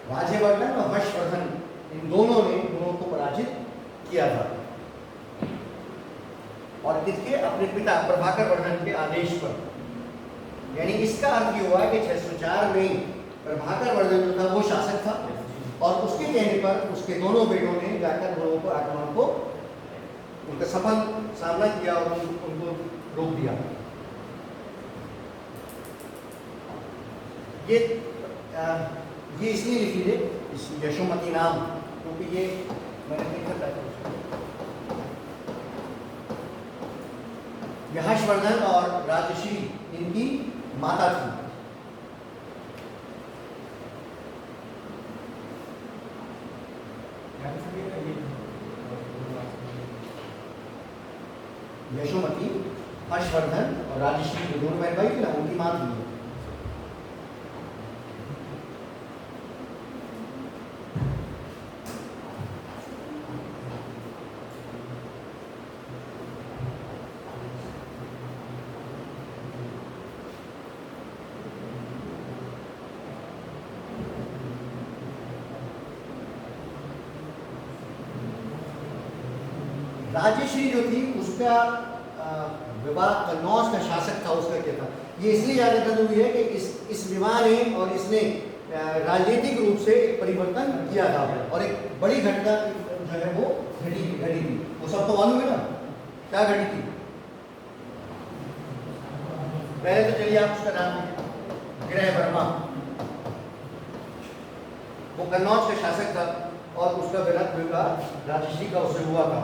राज्यवर्धन और हर्षवर्धन इन दोनों ने हुणों को पराजित किया था और किसके, अपने पिता प्रभाकर वर्धन के आदेश पर। यानी इसका अर्थ ये हुआ कि 604 में प्रभाकर वर्धन जो था वो शासक था और उसके कहने पर उसके दोनों बेटों ने जाकर हुणों को आक्रमण को उनका सफल सामना किया और उनको रोक दिया। ये इसलिए लिख लीजिए इस यशोमती नाम, क्योंकि ये मैंने देखा था हर्षवर्धन और राजश्री इनकी माता थी। यशोमती, हर्षवर्धन और राजश्री जो दोनों बहन भाई थे ना, उनकी मां थी। राजश्री जो थी उसका विवाह कन्नौज का शासक था, उसका क्या था, ये इसलिए ज्यादा जरूरी है कि इस विवाह ने और इसने राजनीतिक रूप से एक परिवर्तन किया था और एक बड़ी घटना जो है वो घटी थी। वो सबको मालूम है ना क्या घटी थी। पहले तो चलिए आप उसका नाम ग्रह वर्मा, वो कन्नौज का शासक था और उसका विवाह राजश्री का उससे हुआ था।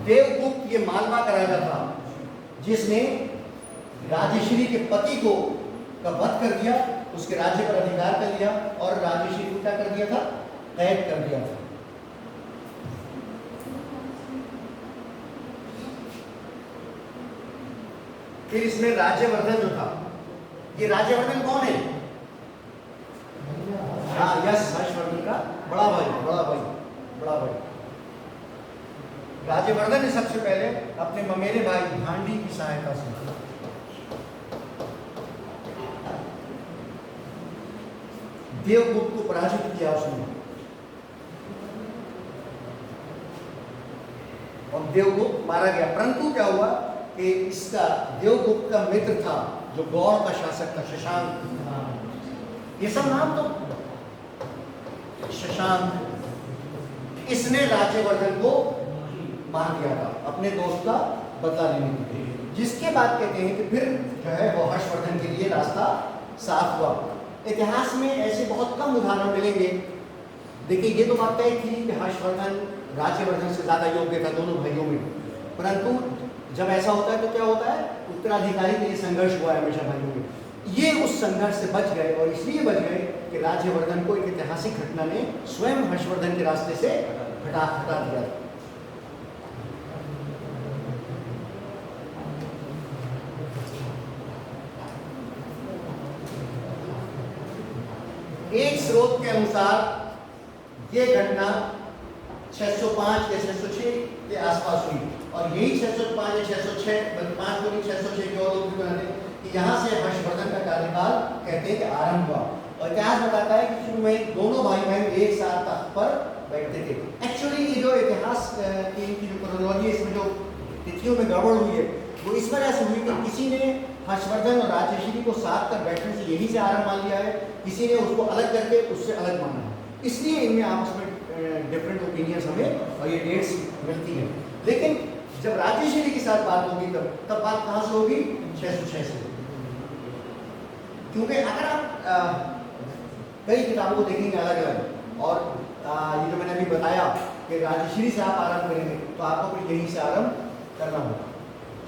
देवगुप्त ये मालवा का राजा था जिसने राजश्री के पति को का वध कर दिया, उसके राज्य पर अधिकार कर लिया और राजश्री को क्या कर दिया था, कैद कर दिया था। फिर इसमें राज्यवर्धन जो था, ये राज्यवर्धन कौन है? हाँ, यस, हर्षवर्धन का बड़ा भाई। राज्यवर्धन ने सबसे पहले अपने ममेरे भाई भांडी की सहायता से देवगुप्त को पराजित किया उसने, और देवगुप्त मारा गया। परंतु क्या हुआ कि इसका देवगुप्त का मित्र था जो गौड़ का शासक था, शशांक। ये सब नाम तो शशांक, इसने राज्यवर्धन को मार दिया था अपने दोस्त का बदला लेने के लिए। जिसके बाद कहते हैं कि फिर जो है वो हर्षवर्धन के लिए रास्ता साफ हुआ। इतिहास में ऐसे बहुत कम उदाहरण मिलेंगे। देखिए, ये तो बात तय थी कि हर्षवर्धन राज्यवर्धन से ज़्यादा योग्य था दोनों भाइयों में, परंतु जब ऐसा होता है तो क्या होता है, उत्तराधिकारी के लिए संघर्ष हुआ है हमेशा भाइयों में। ये उस संघर्ष से बच गए, और इसलिए बच गए कि राज्यवर्धन को एक ऐतिहासिक घटना ने स्वयं हर्षवर्धन के रास्ते से हटा दिया। एक स्रोत के अनुसार ये घटना 605 या 606 के आसपास हुई, और यही 605 या 606 5 को 606 की और कि यहाँ से हर्षवर्धन का कार्यकाल कहते हैं कि आरंभ हुआ। और इतिहास बताता है कि शुरू में दोनों भाई बहन एक साथ तख्त पर बैठते थे। एक्चुअली ये जो इतिहास की जो क्रोनोलॉजी, इसमें जो तिथियों में गड़बड़ हुई है, वो इस वजह से हुई कि किसी ने हर्षवर्धन और राजश्री को साथ कर बैठने से यही से आरंभ मान लिया है, किसी ने उसको अलग करके उससे अलग माना है। इसलिए इनमें आपस में डिफरेंट ओपिनियंस हमें और ये डेट्स मिलती हैं। लेकिन जब राजश्री के साथ बात होगी तब बात कहाँ से होगी? 606 से। क्योंकि अगर आप कई किताबों को देखेंगे अलग अलग, और ये जो मैंने अभी बताया कि राजश्री से आप आरंभ करेंगे तो आपको फिर यहीं से आरंभ करना होगा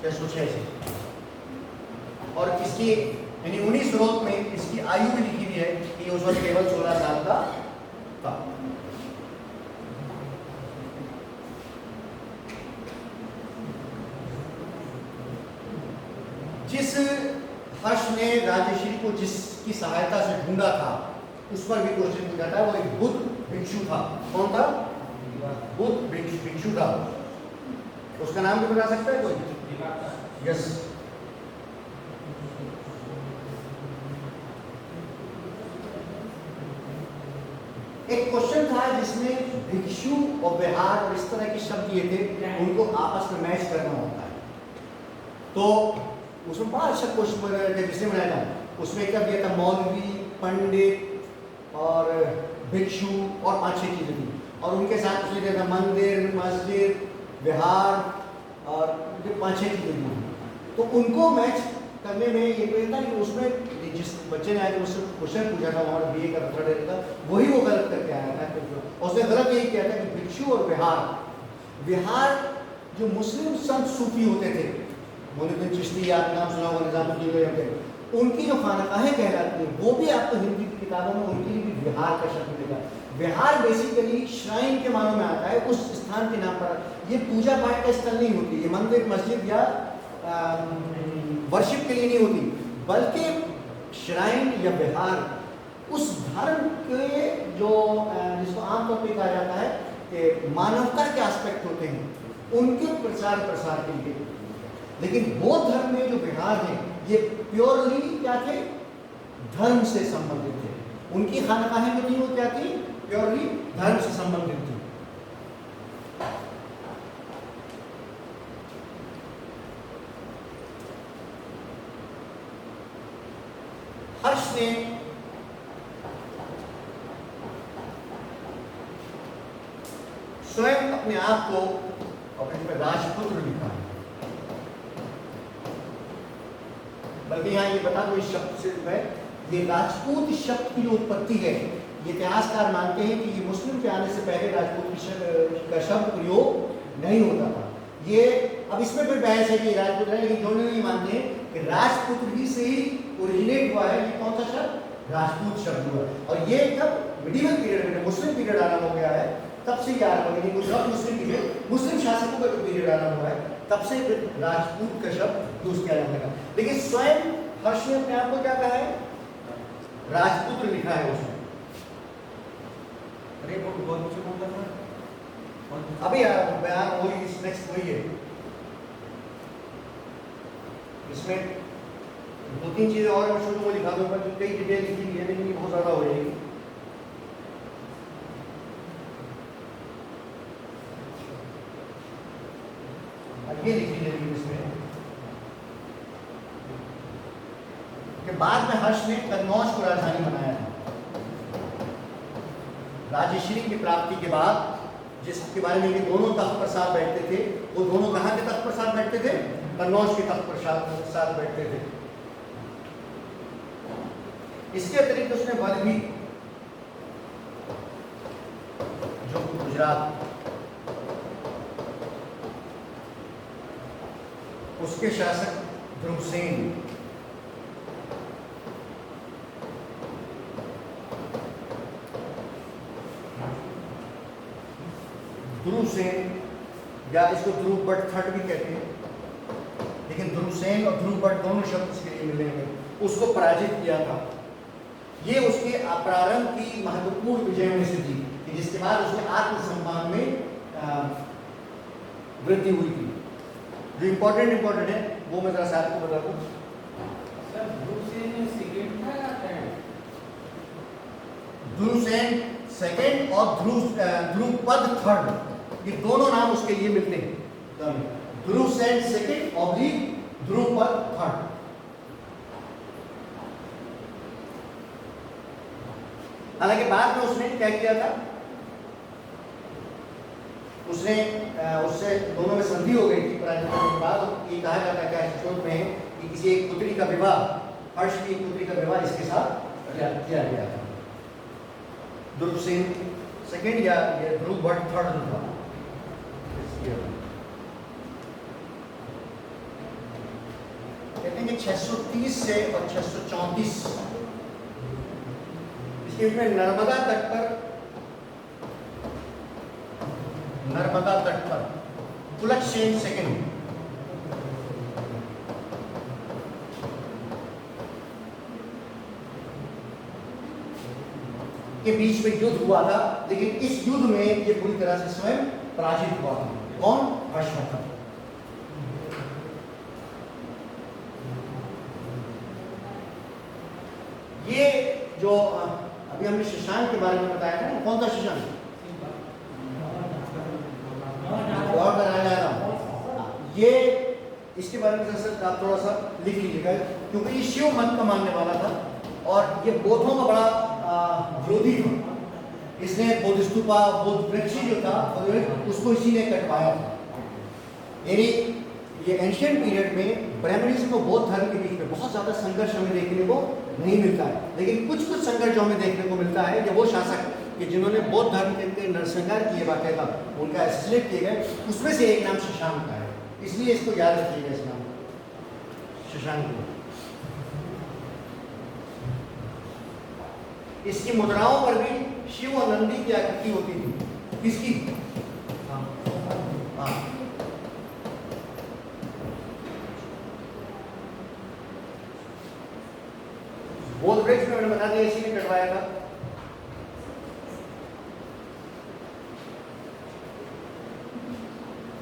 606 से। और इसकी यानी 19 स्रोत में इसकी आयु भी लिखी हुई है कि उस वक्त केवल 16 साल का था। जिस हर्ष ने राजश्री को जिसकी सहायता से ढूंढा था, उस पर भी क्वेश्चन पूछा था। वो एक बुद्ध भिक्षु था। कौन था? बुद्ध भिक्षु था। उसका नाम भी बता सकता है कोई? यस। एक क्वेश्चन था जिसमें भिक्षु और विहार और इस तरह के शब्द ये थे, उनको आपस में मैच करना होता है। तो उसमें बड़ा अच्छा क्वेश्चन जिसने बनाया था, उसमें क्या दिया था? मौलवी, पंडित और भिक्षु और 5-6 चीजें थी, और उनके साथ उसने दिया था मंदिर, मस्जिद, विहार और जो 5-6 चीजें थी। तो उनको मैच करने में ये कहता कि उसमें जिस बच्चे ने आया उससे क्वेश्चन पूछा था, हमारा BA का थर्ड ईयर का, वही वो गलत करके आया था। उसने गलत यही किया था कि भिक्षु और विहार जो मुस्लिम संत सूफी होते थे, मोइनुद्दीन चिश्ती, आप नाम सुना होगा, निजामुद्दीन, उनकी जो खानकाहें कहलाती हैं, वो भी आपको हिंदी की किताबों में उनके लिए भी विहार का शब्द मिलेगा। विहार बेसिकली श्राइन के मानों में आता है, उस स्थान के नाम पर। ये पूजा पाठ का स्थल नहीं होती, ये मंदिर, मस्जिद या वर्शिप के लिए नहीं होती, बल्कि श्राइन या विहार उस धर्म के जो जिसको आमतौर पर कहा जाता है कि मानवता के एस्पेक्ट होते हैं, उनके प्रचार प्रसार के लिए। लेकिन बौद्ध धर्म में जो विहार हैं, ये प्योरली क्या थे? धर्म से संबंधित थे। उनकी खानकाहें जो थी वो क्या थी? प्योरली धर्म से संबंधित थी। हर्ष ने स्वयं अपने आप को अपने राजपुत्र लिखा है। बल्कि यहाँ ये बता दो, इस शब्द से है ये राजपूत शब्द की जो उत्पत्ति है, ये इतिहासकार मानते हैं कि ये मुस्लिम के आने से पहले राजपूत का शब्द प्रयोग नहीं होता था। ये अब इसमें फिर बहस है कि राजपूत है, लेकिन दोनों नहीं मानते हैं कि राजपुत्र ही से ही ओरिजिनेट हुआ है। ये कौन सा शब्द? राजपूत शब्द हुआ। और ये जब मिडिवल पीरियड में, मुस्लिम पीरियड आरंभ हो गया है, तब से ये आरंभ हो गया। गुजरात मुस्लिम पीरियड, मुस्लिम शासकों का जो पीरियड आरंभ हुआ है, तब से राजपूत का शब्द यूज किया जाने लगा। लेकिन स्वयं हर्ष ने अपने आप को क्या कहा है? राजपुत्र लिखा है उसने। अरे वो बहुत नीचे बोलता था, अभी बयान वही नेक्स्ट वही है। इसमें दो तीन चीजें और मैं शुरू में लिखा दूंगा, जो कई डिटेल लिखी है लेकिन ये बहुत ज्यादा हो जाएगी। ये लिखी जाएगी इसमें कि बाद में हर्ष ने कन्नौज को राजधानी बनाया था। राजश्री की प्राप्ति के बाद, जिसके बारे में ये दोनों तख्त पर साथ बैठते थे, वो दोनों कहाँ के तख्त पर साथ बैठते थे? कन्नौज के तख्त पर साथ बैठते थे। इसके अतिरिक्त उसने वध भी, जो गुजरात, उसके शासक ध्रुवसेन, ध्रुवसेन या इसको ध्रुव भट्ट थर्ड भी कहते हैं, लेकिन ध्रुवसेन और ध्रुव भट्ट दोनों शब्द इसके लिए मिलेंगे, उसको पराजित किया था। ये उसके प्रारंभ की महत्वपूर्ण विजयों में से थी, कि जिसके बाद उसके आत्मसम्मान में वृद्धि हुई थी। जो इम्पोर्टेंट है वो मैं जरा सा आपको बता दूं। ध्रुवसेन सेकेंड और ध्रुवपद थर्ड, ये दोनों नाम उसके लिए मिलते हैं। ध्रुवसेन सेकेंड और ध्रुवपद थर्ड। हालांकि बाद में उसने क्या किया था, उसने उससे दोनों में संधि हो गई थी पराजित होने के बाद। ये कहा जाता है स्रोत में कि किसी एक पुत्री का विवाह, हर्ष की पुत्री का विवाह इसके साथ किया गया था। ध्रुवसेन सेकेंड या ध्रुव भट्ट थर्ड था। कहते हैं कि 630 से और 634 इसके में नर्मदा तट पर कुलकसेन सेकेंड के बीच में युद्ध हुआ था, लेकिन इस युद्ध में ये पूरी तरह से स्वयं पराजित हुआ था। कौन? हर्षवर्धन। ये जो अभी हमने शशांक के बारे में बताया था, कौन था शशांक? और बनाया जा रहा, ये इसके बारे में आप थोड़ा सा लिख लीजिएगा, क्योंकि ये शिव मत का मानने वाला था और ये बौद्धों का बड़ा विरोधी था। इसने बौद्ध स्तूपा, बौद्ध वृक्ष जो था उसको इसी ने कटवाया था। यानी ये एंशिएंट पीरियड में ब्राह्मणिज्म और बौद्ध धर्म के बीच में बहुत ज्यादा संघर्ष हमें देखने को नहीं मिलता है, लेकिन कुछ संघर्ष जो हमें देखने को मिलता है कि वो शासक कि जिन्होंने बौद्ध धर्म के नरसंहार किए बाकायदा, उनका एसेसिनेट किए गए, उसमें से एक नाम शशांक का है। इसलिए इसको याद रखिएगा, इस नाम शशांक। इसकी मुद्राओं पर भी शिव और नंदी की आकृति होती थी। किसकी? हाँ, बौद्ध वृक्ष में मैंने बता दिया, इसी ने कटवाया था।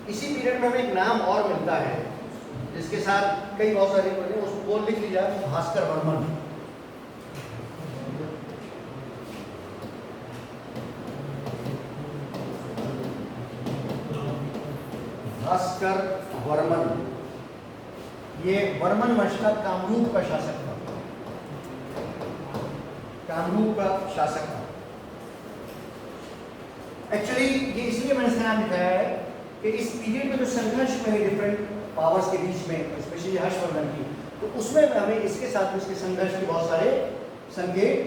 इसी पीरियड में हमें एक नाम और मिलता है जिसके साथ कई बहुत सारे बने, उसको लिख लीजिए, भास्कर वर्मन। भास्कर वर्मन, ये वर्मन वंश का कामरूप का शासक था। कामरूप का शासक था। एक्चुअली ये इसलिए मैंने इसका नाम दिखाया है कि इस पीरियड में जो संघर्ष में डिफरेंट पावर्स के बीच में, स्पेशली हर्षवर्धन की, तो उसमें हमें इसके साथ उसके संघर्ष के बहुत सारे संकेत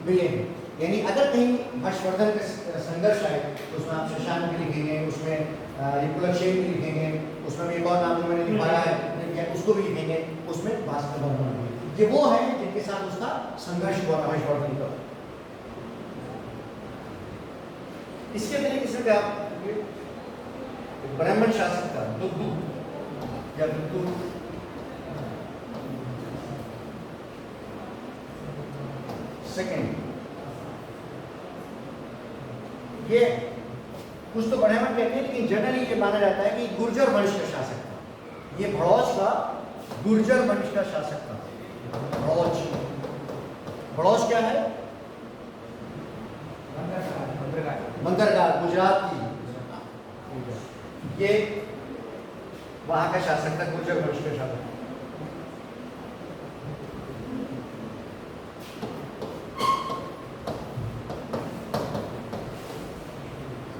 मिले हैं। यानी अगर कहीं हर्षवर्धन का संघर्ष आए तो उसमें आप शशांक भी लिखेंगे, उसमें कुलकसेन भी लिखेंगे, उसमें एक और नाम जो मैंने लिखवाया है उसको भी लिखेंगे, उसमें भास्कर वर्मन। ये वो है जिनके साथ उसका संघर्ष हुआ था हर्षवर्धन का। इसके तरीके से क्या ब्राह्मण शासक का दुग्धु या दुग्धु, सेकेंड, ये कुछ तो ब्राह्मण कहते हैं, लेकिन जनरली ये माना जाता है कि गुर्जर वंश का शासक था। ये भड़ौच का गुर्जर वंश का शासक था। भड़ौच क्या है? बंदरगाह, गुजरात की, ये वहां का शासक था, गुर्जर वंश का शासक।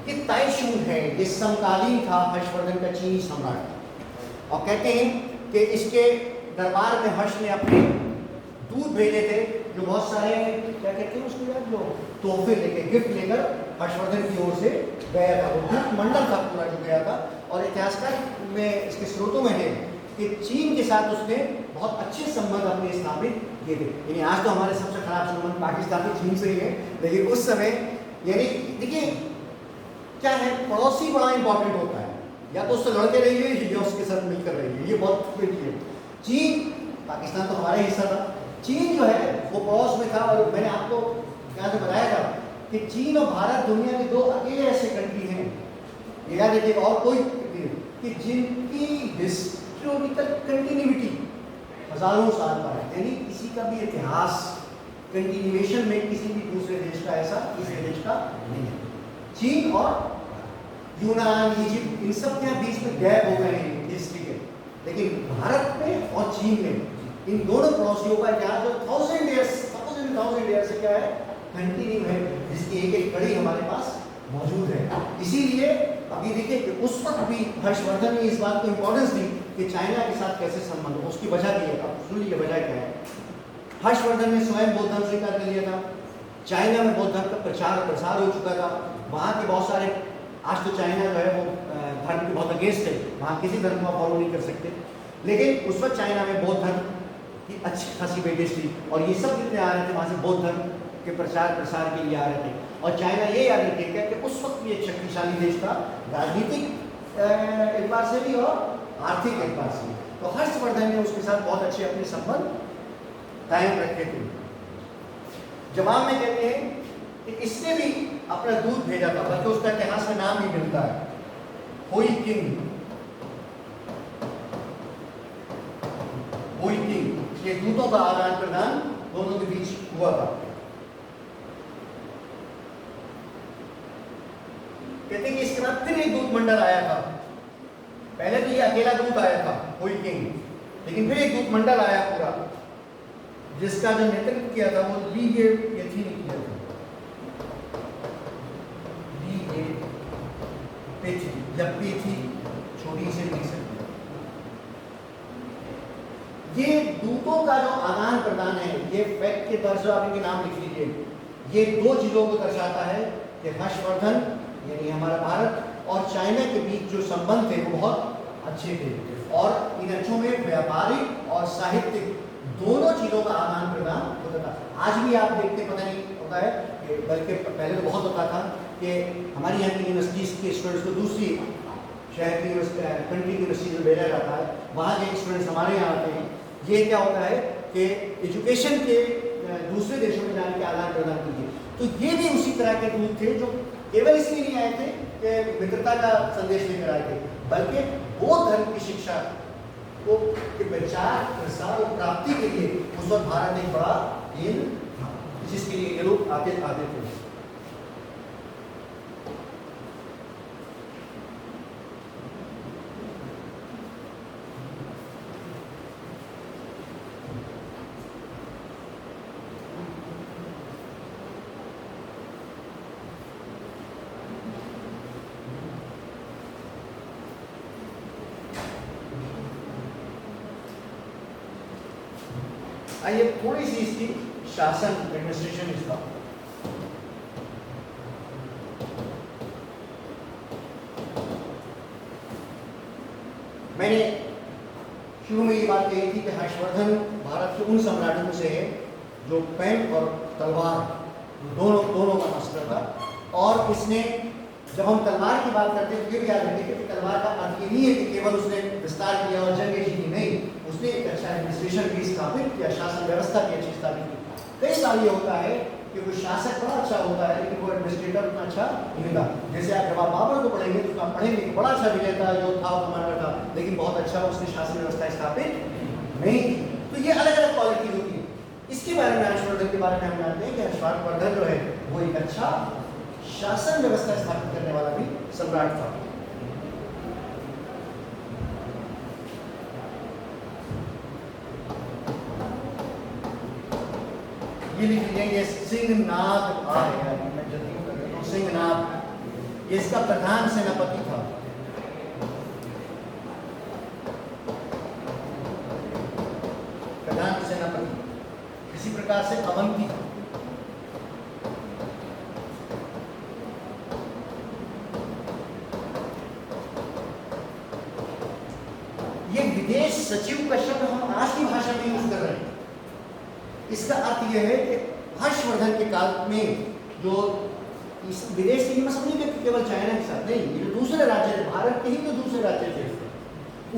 ये ताइशुंग है, ये समकालीन था हर्षवर्धन का चीनी सम्राट। और कहते हैं कि इसके दरबार में हर्ष ने अपने दूत भेजे थे, जो बहुत सारे क्या कहते हैं उसको यार, जो तोहफे लेके, गिफ्ट लेकर हर्षवर्धन की ओर से गया था। वो दूत मंडल था पूरा जो गया था। और इतिहासकार में इसके स्रोतों में है कि चीन के साथ उसने बहुत अच्छे संबंध अपने स्थापित किए थे। यानी आज तो हमारे सबसे खराब संबंध पाकिस्तान और चीन से ही है, लेकिन उस समय यानी देखिए क्या है, पड़ोसी बड़ा इंपॉर्टेंट होता है। या तो उससे लड़के रहिए या उसके साथ मिलकर रहिए, ये बहुत बेटी है। चीन, पाकिस्तान तो हमारा हिस्सा था, चीन जो है वो पड़ोस में था। और मैंने आपको यहाँ से बताया था कि चीन और भारत दुनिया के दो अकेले ऐसे कंट्री हैं, ये याद रखिए, और कोई कि जिनकी हिस्टोरिकल कंटिन्यूटी हजारों साल पर है। यानी किसी का भी इतिहास कंटिन्यूएशन में किसी भी दूसरे देश का ऐसा तीसरे देश का नहीं है। चीन और यूनान, इजिप्ट, इन सब के बीच में गैप हो गए हैं हिस्ट्री के, लेकिन भारत में और चीन में इन दोनों पड़ोसियों का इतिहास जो थाउजेंड ईयर से क्या है, कंटिन्यू है, जिसकी एक एक कड़ी हमारे पास मौजूद है। इसीलिए अभी देखिए कि उस वक्त भी हर्षवर्धन ने इस बात को इंपॉर्टेंस दी कि चाइना के साथ कैसे संबंध हो। उसकी वजह भी है, अब सुन लीजिए वजह क्या है। हर्षवर्धन ने स्वयं बौद्ध धर्म स्वीकार कर लिया था, चाइना में बौद्ध धर्म का प्रचार प्रसार हो चुका था। वहाँ के बहुत सारे, आज तो चाइना जो है वो धर्म के बहुत अगेंस्ट है, वहाँ किसी धर्म को फॉलो नहीं कर सकते, लेकिन उस वक्त चाइना में बौद्ध धर्म की अच्छी खासी बेटिस थी। और ये सब जितने आ रहे थे वहाँ से बौद्ध धर्म के प्रचार प्रसार के लिए आ रहे थे। और चाइना ये याद रखिएगा कि उस वक्त भी एक शक्तिशाली देश था, राजनीतिक एतबार से भी और आर्थिक एतबार से भी। तो हर्षवर्धन ने उसके साथ बहुत अच्छे अपने संबंध कायम रखे थे। जवाब में कहते हैं कि इसने भी अपना दूत भेजा था, बल्कि उसका इतिहास में नाम ही मिलता है, होई किंग। होई किंग, ये दूतों का आदान प्रदान दोनों के बीच हुआ था। कहते हैं कि इसके बाद फिर एक दूत मंडल आया था। पहले तो ये अकेला दूत आया था होई किंग, लेकिन फिर एक दूत मंडल आया पूरा, जिसका जो नेतृत्व किया था वो ली ये थी ने किया था। ली ये पेथी, जब पेथी छोटी से ली से। ये दूतों का जो आदान प्रदान है, ये फैक्ट के तौर से आप इनके नाम लिख लीजिए। ये दो चीजों को दर्शाता है कि हर्षवर्धन यानी हमारा भारत और चाइना के बीच जो संबंध थे वो बहुत अच्छे थे। और इन अच्छों में व्यापारिक और साहित्यिक दोनों चीजों का आदान प्रदान होता था। आज भी आप देखते पता नहीं होता है कि, बल्कि पहले तो बहुत होता था कि हमारी यहाँ की यूनिवर्सिटीज के स्टूडेंट्स को दूसरी शहर की कंट्री की यूनिवर्सिटी में भेजा जाता है, वहाँ के स्टूडेंट्स हमारे यहाँ आते हैं। ये क्या होता है कि एजुकेशन के दूसरे देशों में जाने के आदान प्रदान कीजिए। तो ये भी उसी तरह के दूत थे, जो केवल इसलिए नहीं आए थे कि मित्रता का संदेश लेकर आए थे, बल्कि बौद्ध धर्म की शिक्षा को के प्रचार प्रसार और प्राप्ति के लिए उस वक्त भारत एक बड़ा केंद्र था, जिसके लिए ये लोग आते थे। आइए थोड़ी सी इसकी शासन एडमिनिस्ट्रेशन इसका। मैंने शुरू में ये बात कही थी कि हर्षवर्धन भारत के उन सम्राटों में से है जो पेन और तलवार दोनों का मास्टर था। और इसने, जब हम तलवार की बात करते हैं तो ये भी याद रखिए कि तलवार का अर्थ ये नहीं है कि केवल उसने विस्तार किया और जंगें जीती, नहीं, उसने एक अच्छा एडमिनिस्ट्रेशन भी स्थापित किया, शासन व्यवस्था भी अच्छी स्थापित की। कई बार ये होता है कि वो शासक बड़ा अच्छा होता है लेकिन वो एडमिनिस्ट्रेटर उतना अच्छा नहीं होता। जैसे आप जब आप बाबर को पढ़ेंगे तो आप पढ़ेंगे कि बड़ा अच्छा विजेता जो था वो कमांडर था, लेकिन बहुत अच्छा उसने शासन व्यवस्था स्थापित नहीं की। तो ये अलग अलग क्वालिटी होती है। इसके बारे में हर्षवर्धन के बारे में हम जानते हैं कि हर्षवर्धन जो है वो एक अच्छा शासन व्यवस्था स्थापित करने वाला भी सम्राट था। ये लिख लीजिए, ये सिंहनाद आया, मैं जल्दी कर देता हूं। सिंहनाद ये इसका प्रधान सेनापति था। प्रधान सेनापति इसी प्रकार से अवंती, ये विदेश सचिव का शब्द हम आज की भाषा में यूज कर रहे हैं। इसका अर्थ यह है कि हर्षवर्धन के काल में जो इस विदेश से मैं समझिए कि केवल चाइना के साथ नहीं, ये जो दूसरे राज्य थे, भारत के ही जो दूसरे राज्य थे,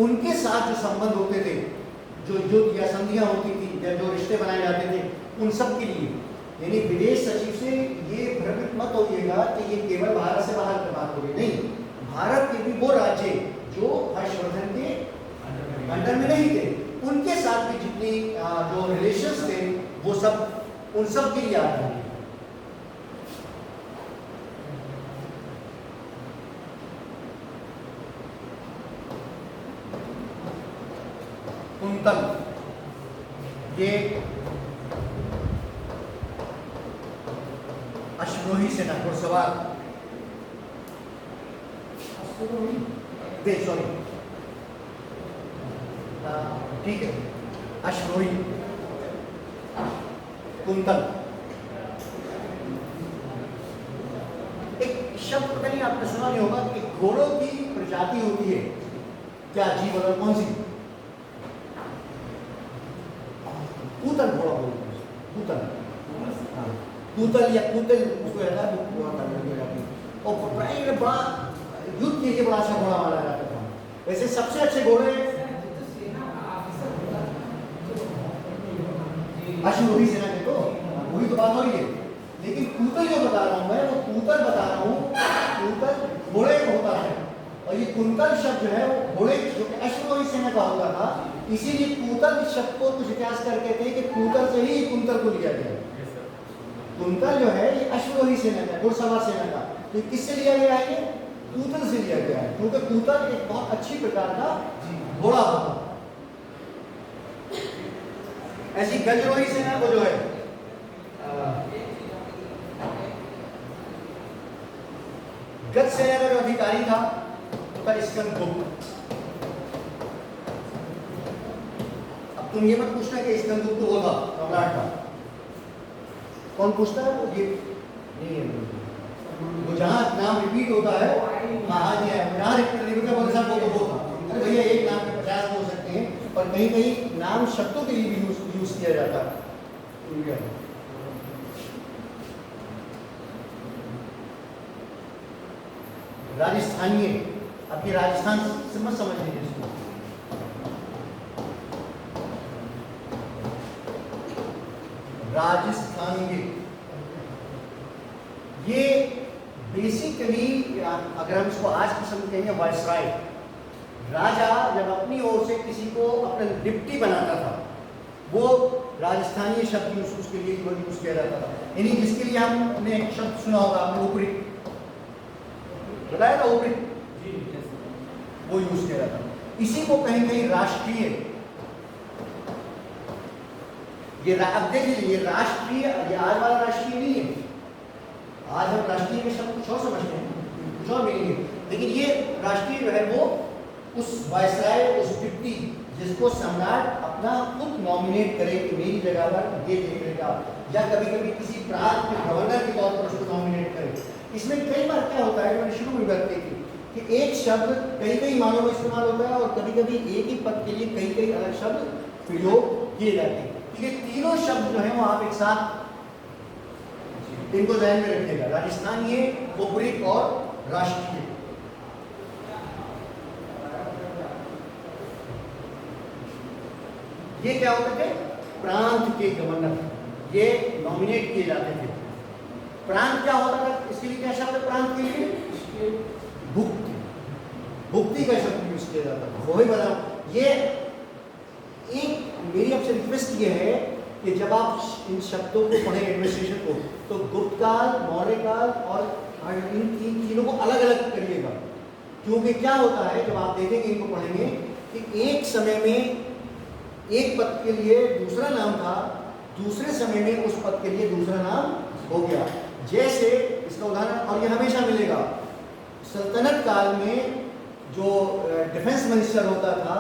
उनके साथ जो संबंध होते थे, जो युद्ध या संधियां होती थी या जो रिश्ते बनाए जाते थे, उन सब के लिए, यानी विदेश सचिव से ये भ्रमित मत होइएगा कि ये केवल भारत से बाहर की बात होगी, नहीं, भारत के भी वो राज्य जो हर्षवर्धन के अंडर में नहीं थे, उनके साथ भी जितनी जो रिलेशंस थे वो सब उन सब के लिए आ रहे हैं। कुंतल ये अश्वरोही सेना घुड़सवार, सॉरी ठीक है, अश्वरोही, कुंतल। एक शब्द पता नहीं आपने सुना नहीं होगा कि घोड़ों की प्रजाति होती है, क्या जी बोलो कौन सी? कूतल घोड़ा बोलते हैं, कूतल, हाँ, कूतल या कूतल उसको कहता है, वो घोड़ा करने जाती है। और बड़ा युद्ध के लिए बड़ा अच्छा घोड़ा माना जाता था। वैसे सबसे अच्छे घोड़े अश्वरोही सेना के, तो वही तो बात हो रही है। लेकिन कूतल जो बता रहा हूं मैं, वो कूतल बता रहा हूं, कूतल घोड़े का होता है, और ये कुंतल शब्द जो है वो घोड़े जो अश्वरोही सेना का होता था, इसीलिए कूतल शब्द को कुछ इतिहासकार कहते हैं कि कूतल से ही कुंतल को लिया गया। कुंतल जो है ये अश्वरोही सेना का, घुड़सवार सेना का, तो किससे लिया गया है? ये कूतल से लिया गया है, क्योंकि कूतल एक बहुत अच्छी प्रकार का घोड़ा होता है। ऐसी गजरोही सेना को जो है गज सेना का जो अधिकारी था वो था स्कंदगुप्त। अब तुम ये मत पूछना कि स्कंदगुप्त वो था सम्राट था, कौन पूछता है? वो ये नहीं है, वो जहां नाम रिपीट होता है हाँ जी जहां रिपीट होता है वो था। अरे भैया एक नाम के 50 हो सकते हैं, और कहीं कहीं नाम शब्दों के लिए भी यूज किया जाता है। राजस्थानीय, आपकी राजस्थान से मत समझ लीजिए इसको, राजस्थानीय ये बेसिकली अगर हम इसको आज की शब्द कहेंगे वायसराय। राजा जब अपनी ओर से किसी को अपना डिप्टी बनाता था, वो राजस्थानी शब्द उसके लिए यूज किया जाता था। यानी जिसके लिए हमने एक शब्द सुना होगा, आपने ऊपरी बताया था, ऊपरी वो यूज किया जाता था। इसी को कहीं कहीं राष्ट्रीय, ये अब देख लीजिए, ये राष्ट्रीय, ये आज वाला राष्ट्रीय नहीं है। आज हम राष्ट्रीय के शब्द कुछ और समझते हैं, कुछ और मीनिंग है, लेकिन ये राष्ट्रीय जो है वो उस वायसराय, उस डिप्टी जिसको सम्राट अपना खुद नॉमिनेट करे कि मेरी जगह पर ये देख लेगा, या कभी कभी किसी प्रांत के गवर्नर के तौर पर उसको नॉमिनेट करे। इसमें कई बार क्या होता है, जो मैंने शुरू में बात की थी कि एक शब्द कई कई मानों में इस्तेमाल होता है, और कभी कभी एक ही पद के लिए कई कई अलग शब्द प्रयोग किए जाते हैं। ये तीनों शब्द जो है वो आप एक साथ इनको ध्यान में रखिएगा, राजस्थानीय, उपरिक और राष्ट्रीय। ये क्या होते थे? प्रांत के गवर्नर, ये नॉमिनेट किए जाते थे। प्रांत क्या होता था, इसके लिए क्या शब्द है प्रांत के लिए? भुक्ति। भुक्ति का शब्द यूज किया जाता था, वही बता। ये एक मेरी आपसे रिक्वेस्ट ये है कि जब आप इन शब्दों को पढ़ें एडमिनिस्ट्रेशन को, तो गुप्त काल, मौर्य काल और इन तीनों को अलग अलग करिएगा। क्योंकि क्या होता है जब आप देखेंगे, इनको पढ़ेंगे, कि एक समय में एक पद के लिए दूसरा नाम था, दूसरे समय में उस पद के लिए दूसरा नाम हो गया। जैसे इसका उदाहरण, और ये हमेशा मिलेगा, सल्तनत काल में जो डिफेंस मिनिस्टर होता था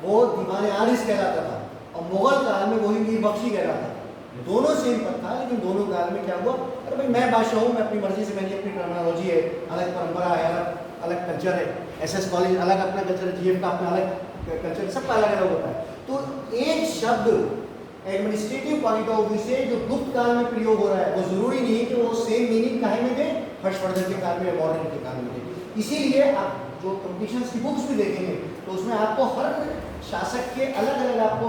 वो दीवान आरिस कहलाता था, और मुगल काल में वही मीर बख्शी कहलाता था। दोनों सेम पद था, लेकिन दोनों काल में क्या हुआ, अरे भाई मैं बादशाह हूँ, मैं अपनी मर्जी से, मेरी अपनी टर्मिनोलॉजी है, अलग परंपरा है, अलग अलग कल्चर है, एसएस कॉलेज अलग अपना कल्चर है, जीएफ का अपना अलग कल्चर, सबका अलग अलग होता है। तो एक शब्द एडमिनिस्ट्रेटिव पॉइंट ऑफ व्यू से जो गुप्त काल में प्रयोग हो रहा है, वो जरूरी नहीं है कि वो सेम मीनिंग काहे में दे, हर्षवर्धन के काल में या मॉडर्न के काल में दे। इसीलिए आप जो कंपटीशंस की बुक्स भी देखेंगे तो उसमें आपको हर शासक के अलग अलग आपको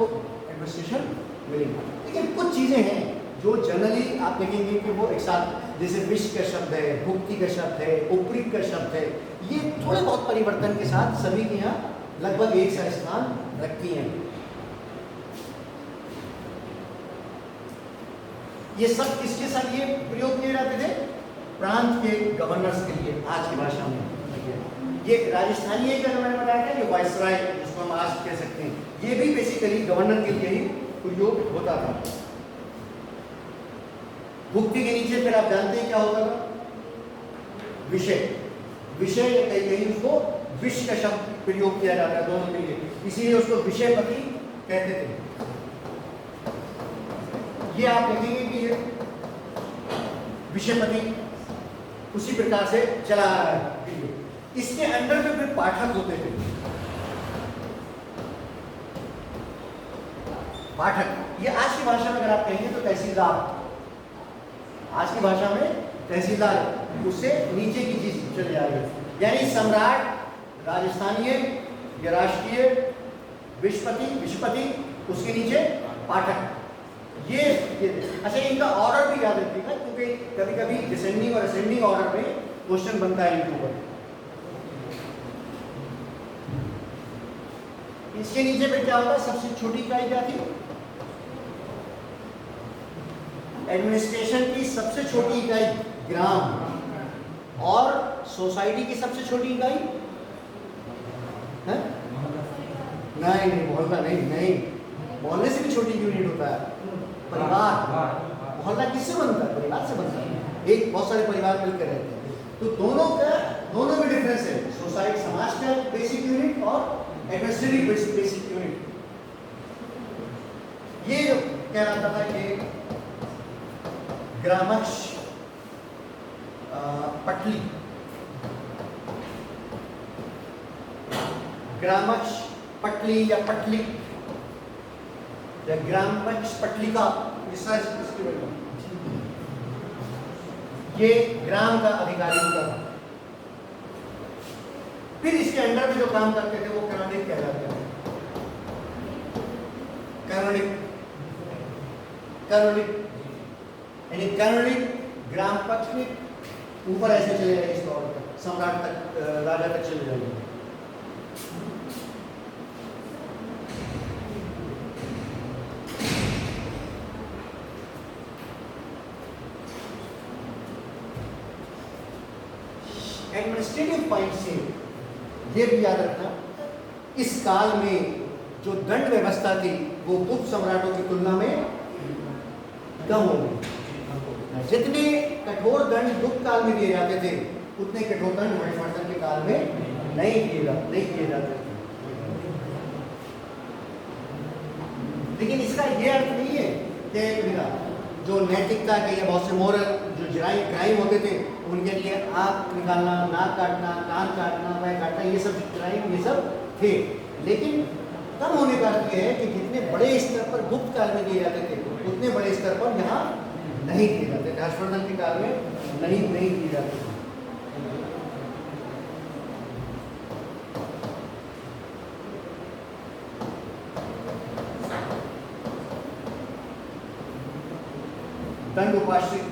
एडमिनिस्ट्रेशन मिलेगा। लेकिन कुछ चीज़ें हैं जो जनरली आप देखेंगे कि वो एक साथ, जैसे विश्व का शब्द है, भुक्ति का शब्द है, उपरीत का शब्द है, ये थोड़े बहुत परिवर्तन के साथ सभी के यहाँ लगभग एक सा स्थान रखती हैं। ये सब किसके साथ ये प्रयोग किए जाते थे? प्रांत के गवर्नर्स के लिए। आज की भाषा में ये राजस्थानी है, जो मैंने बताया था, ये वाइसराय जिसको हम आज कह सकते हैं, ये भी बेसिकली गवर्नर के लिए ही प्रयोग होता था। भुक्ति के नीचे फिर आप जानते हैं क्या होता था? विषय। विषय कहीं कहीं उसको विश्व का शब्द प्रयोग किया जाता है दोनों के लिए, इसीलिए उसको विषयपति कहते थे। ये आप देखेंगे कि ये विषयपति उसी प्रकार से चला आ रहा है। इसके अंदर में फिर पाठक होते थे। पाठक, ये आज की भाषा में अगर आप कहेंगे तो तहसीलदार, आज की भाषा में तहसीलदार, उससे नीचे की चीज चले जा रही है। यानी सम्राट राजस्थानी है, या राष्ट्रीय, विश्वपति, उसके नीचे पाठक। ये अच्छा, इनका ऑर्डर भी याद रखिएगा, क्योंकि कभी कभी डिसेंडिंग और असेंडिंग ऑर्डर में क्वेश्चन बनता है इनके ऊपर। इसके नीचे पे क्या होगा? सबसे छोटी इकाई क्या थी? एडमिनिस्ट्रेशन की सबसे छोटी इकाई ग्राम, और सोसाइटी की सबसे छोटी इकाई है? नहीं, मोहल्ला नहीं, मोहल्ले से भी छोटी यूनिट होता है परिवार। मोहल्ला किससे बनता है? परिवार से बनता है। एक बहुत सारे परिवार मिलकर रहते हैं, तो दोनों में डिफरेंस है। सोसाइटी समाज का बेसिक यूनिट और एडमिनिस्ट्रेटिव बेसिक यूनिट। ये जो कह रहा था कि ग्रामक्ष पटली, ग्रामक्ष पटली या पटली या ग्रामक्ष पटलिका, ये ग्राम का अधिकारी होता था। फिर इसके अंडर में जो काम करते थे वो कैनोनिक कहलाते थे। कैनोनिक यानी कैनोनिक ग्राम पक्ष में ऊपर ऐसे चले जाएंगे, इस तौर पर सम्राट तक, राजा तक चले जाएंगे। एडमिनिस्ट्रेटिव पॉइंट से ये भी याद रखना, इस काल में जो दंड व्यवस्था थी वो गुप्त सम्राटों की तुलना में कम हो गई। जितने कठोर दंड गुप्त काल में दिए जाते थे, उतने कठोर दंड हर्षवर्धन के काल में नहीं किए जाते थे। लेकिन इसका ये अर्थ नहीं है कि जो नैतिकता के या बहुत से मोरल जो क्राइम होते थे, उनके लिए आँख निकालना, नाक काटना, कान काटना, पैर काटना, ये सब क्राइम ये सब थे। लेकिन कम होने का अर्थ यह है कि जितने बड़े स्तर पर गुप्त काल में दिए जाते थे, उतने बड़े स्तर पर यहाँ नहीं किए जाते थे। हर्षवर्धन के काल में नहीं किए जाते थे। दंड उपाश्रित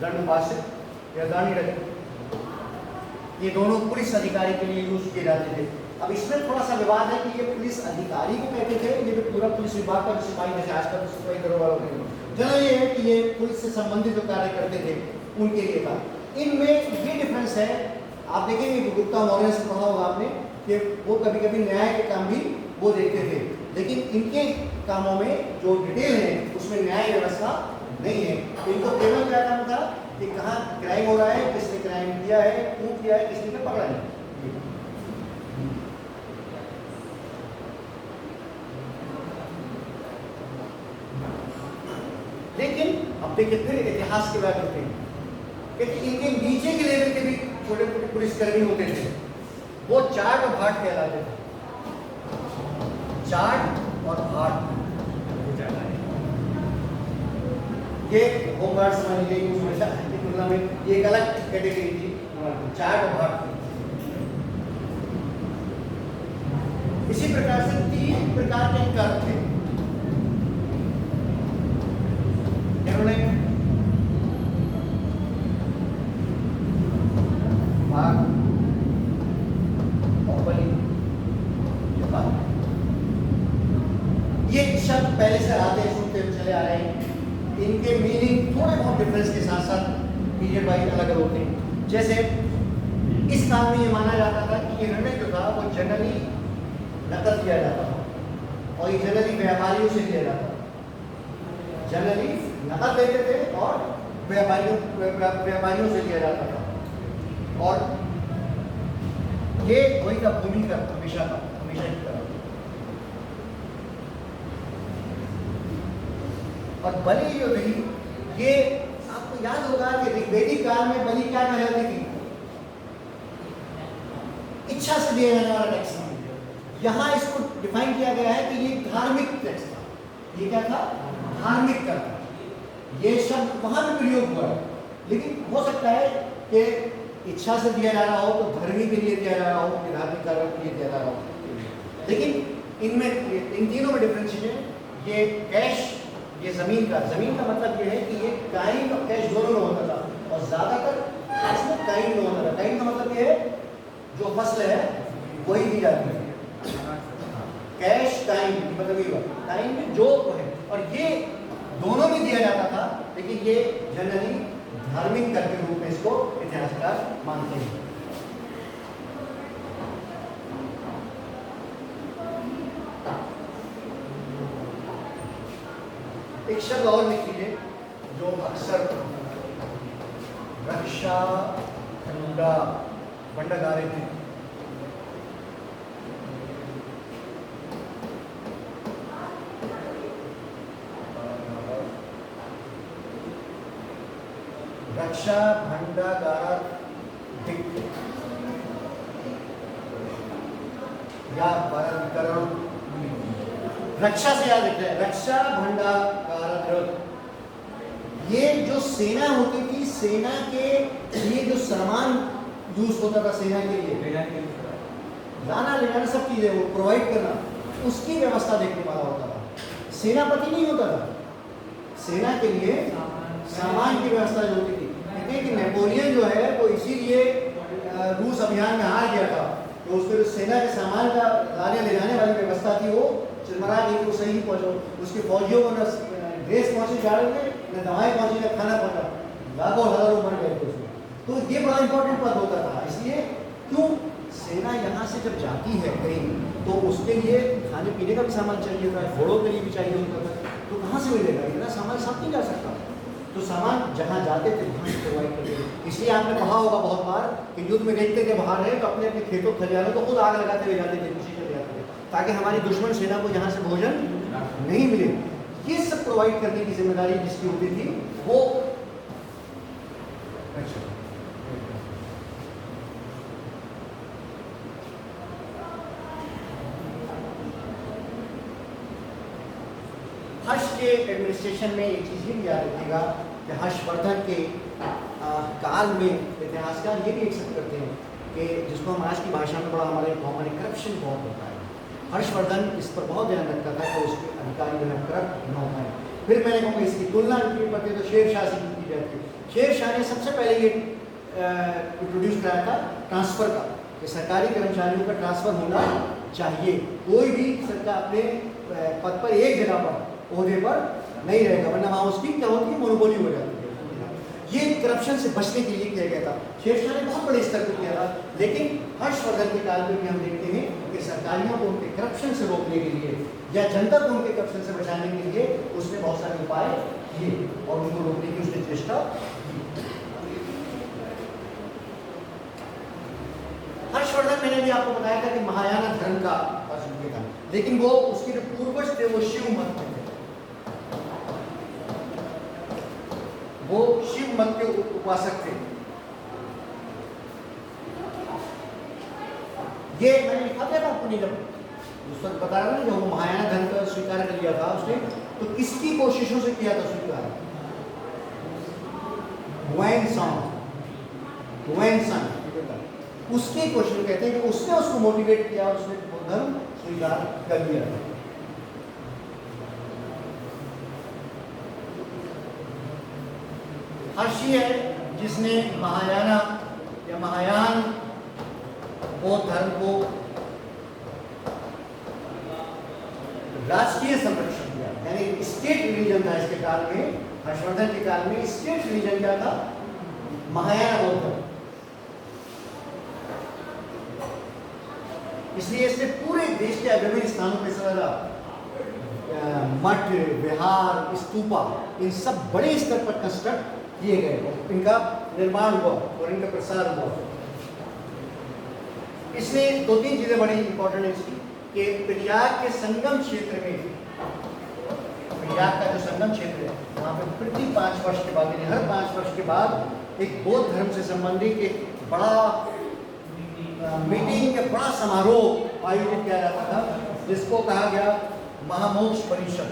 दंड उपासित या दंड, ये दोनों पुलिस अधिकारी के लिए यूज किए जाते थे। अब इसमें थोड़ा सा विवाद है कि ये पुलिस अधिकारी को कहते थे, ये पूरा पुलिस विभाग का सिपाही, जैसे आजकल तो सिपाही दरोगा होते हैं, जनरल ये है कि ये पुलिस से संबंधित जो कार्य करते थे उनके लिए था। इनमें ये डिफरेंस है, आप देखेंगे कि गुप्ता मौर्य से पढ़ा होगा आपने कि वो कभी कभी न्याय के काम भी वो देखते थे, लेकिन इनके कामों में जो डिटेल है उसमें न्याय व्यवस्था नहीं है। तो इनको केवल क्या काम था कि कहाँ क्राइम हो रहा है, किसने क्राइम किया है, क्यों किया है, किसने पकड़ा है। लेकिन अब देखिए फिर इतिहास की बात करते हैं कि इनके नीचे के लेवल के भी छोटे छोटे पुलिसकर्मी होते थे, वो चाट और भाट कहलाते थे। चाट और भाट ये होमगार्ड समझ लीजिए, उसमें की तुलना में ये एक अलग कैटेगरी थी, चाट और भाट। इसी प्रकार से 3 प्रकार के कर थे। इन्होंने भाग और बलि, ये शब्द पहले से आते सुनते चले आ रहे हैं। इनके मीनिंग थोड़े बहुत डिफरेंस के साथ साथ पीरियड वाइज अलग अलग होते हैं। जैसे इस काल में ये माना जाता था कि ये निर्णय जो था वो जनरली नकद किया जाता था और ये जनरली व्यापारियों से लिया जाता था। जनरली नकद देते थे और व्यापारियों से लिया जाता था। और ये वही का भूमि का हमेशा की तरह। और बलि जो थी, ये आपको याद होगा कि ऋग्वेदिक काल में बलि क्या कहलाती थी? इच्छा से दिया जाने वाला टैक्स। यहाँ इसको डिफाइन किया गया है कि ये धार्मिक टैक्स था। ये क्या था? धार्मिक कर था। ये शब्द वहां भी प्रयोग हुआ है, लेकिन हो सकता है कि इच्छा से दिया जा रहा हो तो धर्मी के लिए दिया जा रहा हो, धार्मिक कार्यों के लिए दिया जा रहा हो। लेकिन इनमें इन तीनों में डिफरेंस है। ये कैश, ये जमीन का मतलब ये है कि ये काइन और कैश दोनों में होता था, और ज्यादातर इसमें काइन में होता था। काइन का मतलब ये है जो फसल है वही दी जाती है। कैश काइन मतलब ये काइन में जो है, और ये दोनों में दिया जाता था, लेकिन ये जनरली धार्मिक कर के रूप में इसको इतिहासकार मानते हैं। एक शब्द और लिख लीजिए जो अक्सर रक्षा भंडागारे थे। रक्षा भंडागारा या करण, रक्षा से याद रखते हैं, रक्षा भंडागार। ये जो सेना होती थी, सेना के लिए जो सामान यूज होता था, सेना के लिए लाना ले जाना सब चीजें वो प्रोवाइड करना, उसकी व्यवस्था देखने वाला होता था। सेनापति नहीं होता था, सेना के लिए सामान की व्यवस्था जो होती थी। कहते हैं कि नेपोलियन जो है वो इसीलिए रूस अभियान में हार गया था, तो उसके जो सेना के सामान का लाने ले जाने वाली व्यवस्था थी वो चिरमरा गई, तो सही पहुंचो। उसके फौजियों को न ड्रेस पहुंची जा रहे थे, न दवाएं पहुंची, न खाना पहुंचा, लाखों हजारों मर गए थे उसमें। तो ये बड़ा इंपॉर्टेंट पद होता था। इसलिए क्यों सेना यहाँ से जब जाती है कहीं, तो उसके लिए खाने पीने का भी सामान चाहिए था, घोड़ों के लिए भी चाहिए होता था, तो कहाँ से मिलेगा? इतना सामान साथ नहीं जा सकता, तो सामान जहाँ जाते थे वहाँ से प्रोवाइड करते थे। इसलिए आपने कहा होगा बहुत बार कि युद्ध में देखते थे बाहर है तो अपने अपने खेतों खलिहानों को खुद आग लगाते हुए जाते थे, खुशी कर जाते थे, ताकि हमारी दुश्मन सेना को यहाँ से भोजन नहीं मिले। ये सब प्रोवाइड करने की जिम्मेदारी जिसकी होती थी वो हर्ष के एडमिनिस्ट्रेशन में एक चीज़ ये भी याद रखिएगा कि हर्षवर्धन के काल में इतिहासकार ये भी एक्सेप्ट करते हैं कि जिसको हम आज की भाषा में बड़ा हमारे कॉमन करप्शन बहुत होता है। हर्षवर्धन इस पर बहुत ध्यान रखता था कि उसके अधिकारी जो है करप्ट न हो पाए। फिर मैंने कहूँगा इसकी तुलना करते तो शेरशाह से की जाती है। शेरशाह ने सबसे पहले ये इंट्रोड्यूस कराया था ट्रांसफ़र का, कि सरकारी कर्मचारियों का ट्रांसफ़र होना चाहिए। कोई भी सरकार अपने पद पर एक जगह पर ओहदे पर नहीं रहेगा, वरना वहाँ उसकी क्या होती है, मोनोपोली हो जाती है। ये करप्शन से बचने के लिए किया गया था। शेरशाह ने बहुत बड़े स्तर पर किया था, लेकिन हर्षवर्धन के काल में भी हम देखते हैं कि सरकारियों को उनके करप्शन से रोकने के लिए या जनता को उनके करप्शन से बचाने के लिए उसने बहुत सारे उपाय किए और उनको रोकने की उसने चेष्टा की। हर्षवर्धन, मैंने भी आपको बताया था कि महायाना धर्म का प्रासंगिक था, लेकिन वो उसके जो पूर्वज थे वो शिव मत में थे, वो शिव मत के उपासक थे। ये मैंने लिखा था ना आपको नीलम, उस वक्त बता रहा था जब वो महायाना धर्म का स्वीकार कर लिया था उसने, तो किसकी कोशिशों से किया था स्वीकार? हुएनसांग उसकी कोशिश, कहते हैं कि उसने उसको मोटिवेट किया, उसने वो धर्म स्वीकार कर लिया। हर्षी है जिसने महायाना या महायान बौद्ध धर्म को राष्ट्रीय संरक्षण दिया, यानी स्टेट रिलीजन था इसके काल में। हर्षवर्धन के काल में स्टेट रिलीजन क्या था? महायाना बौद्ध धर्म। इसलिए इसने पूरे देश के विभिन्न स्थानों पर सारा मठ, विहार, स्तूपा, इन सब बड़े स्तर पर कंस्ट्रक्ट किए गए, इनका निर्माण हुआ और इनका प्रसार हुआ। इसमें दो तीन चीजें बड़ी इंपॉर्टेंट है इसकी, कि प्रयाग के संगम क्षेत्र में, प्रयाग का जो संगम क्षेत्र है वहाँ पे प्रति 5 वर्ष के बाद, यानी हर 5 वर्ष के बाद एक बौद्ध धर्म से संबंधित एक बड़ा मीटिंग, एक बड़ा समारोह आयोजित किया जाता था, जिसको कहा गया महामोक्ष परिषद।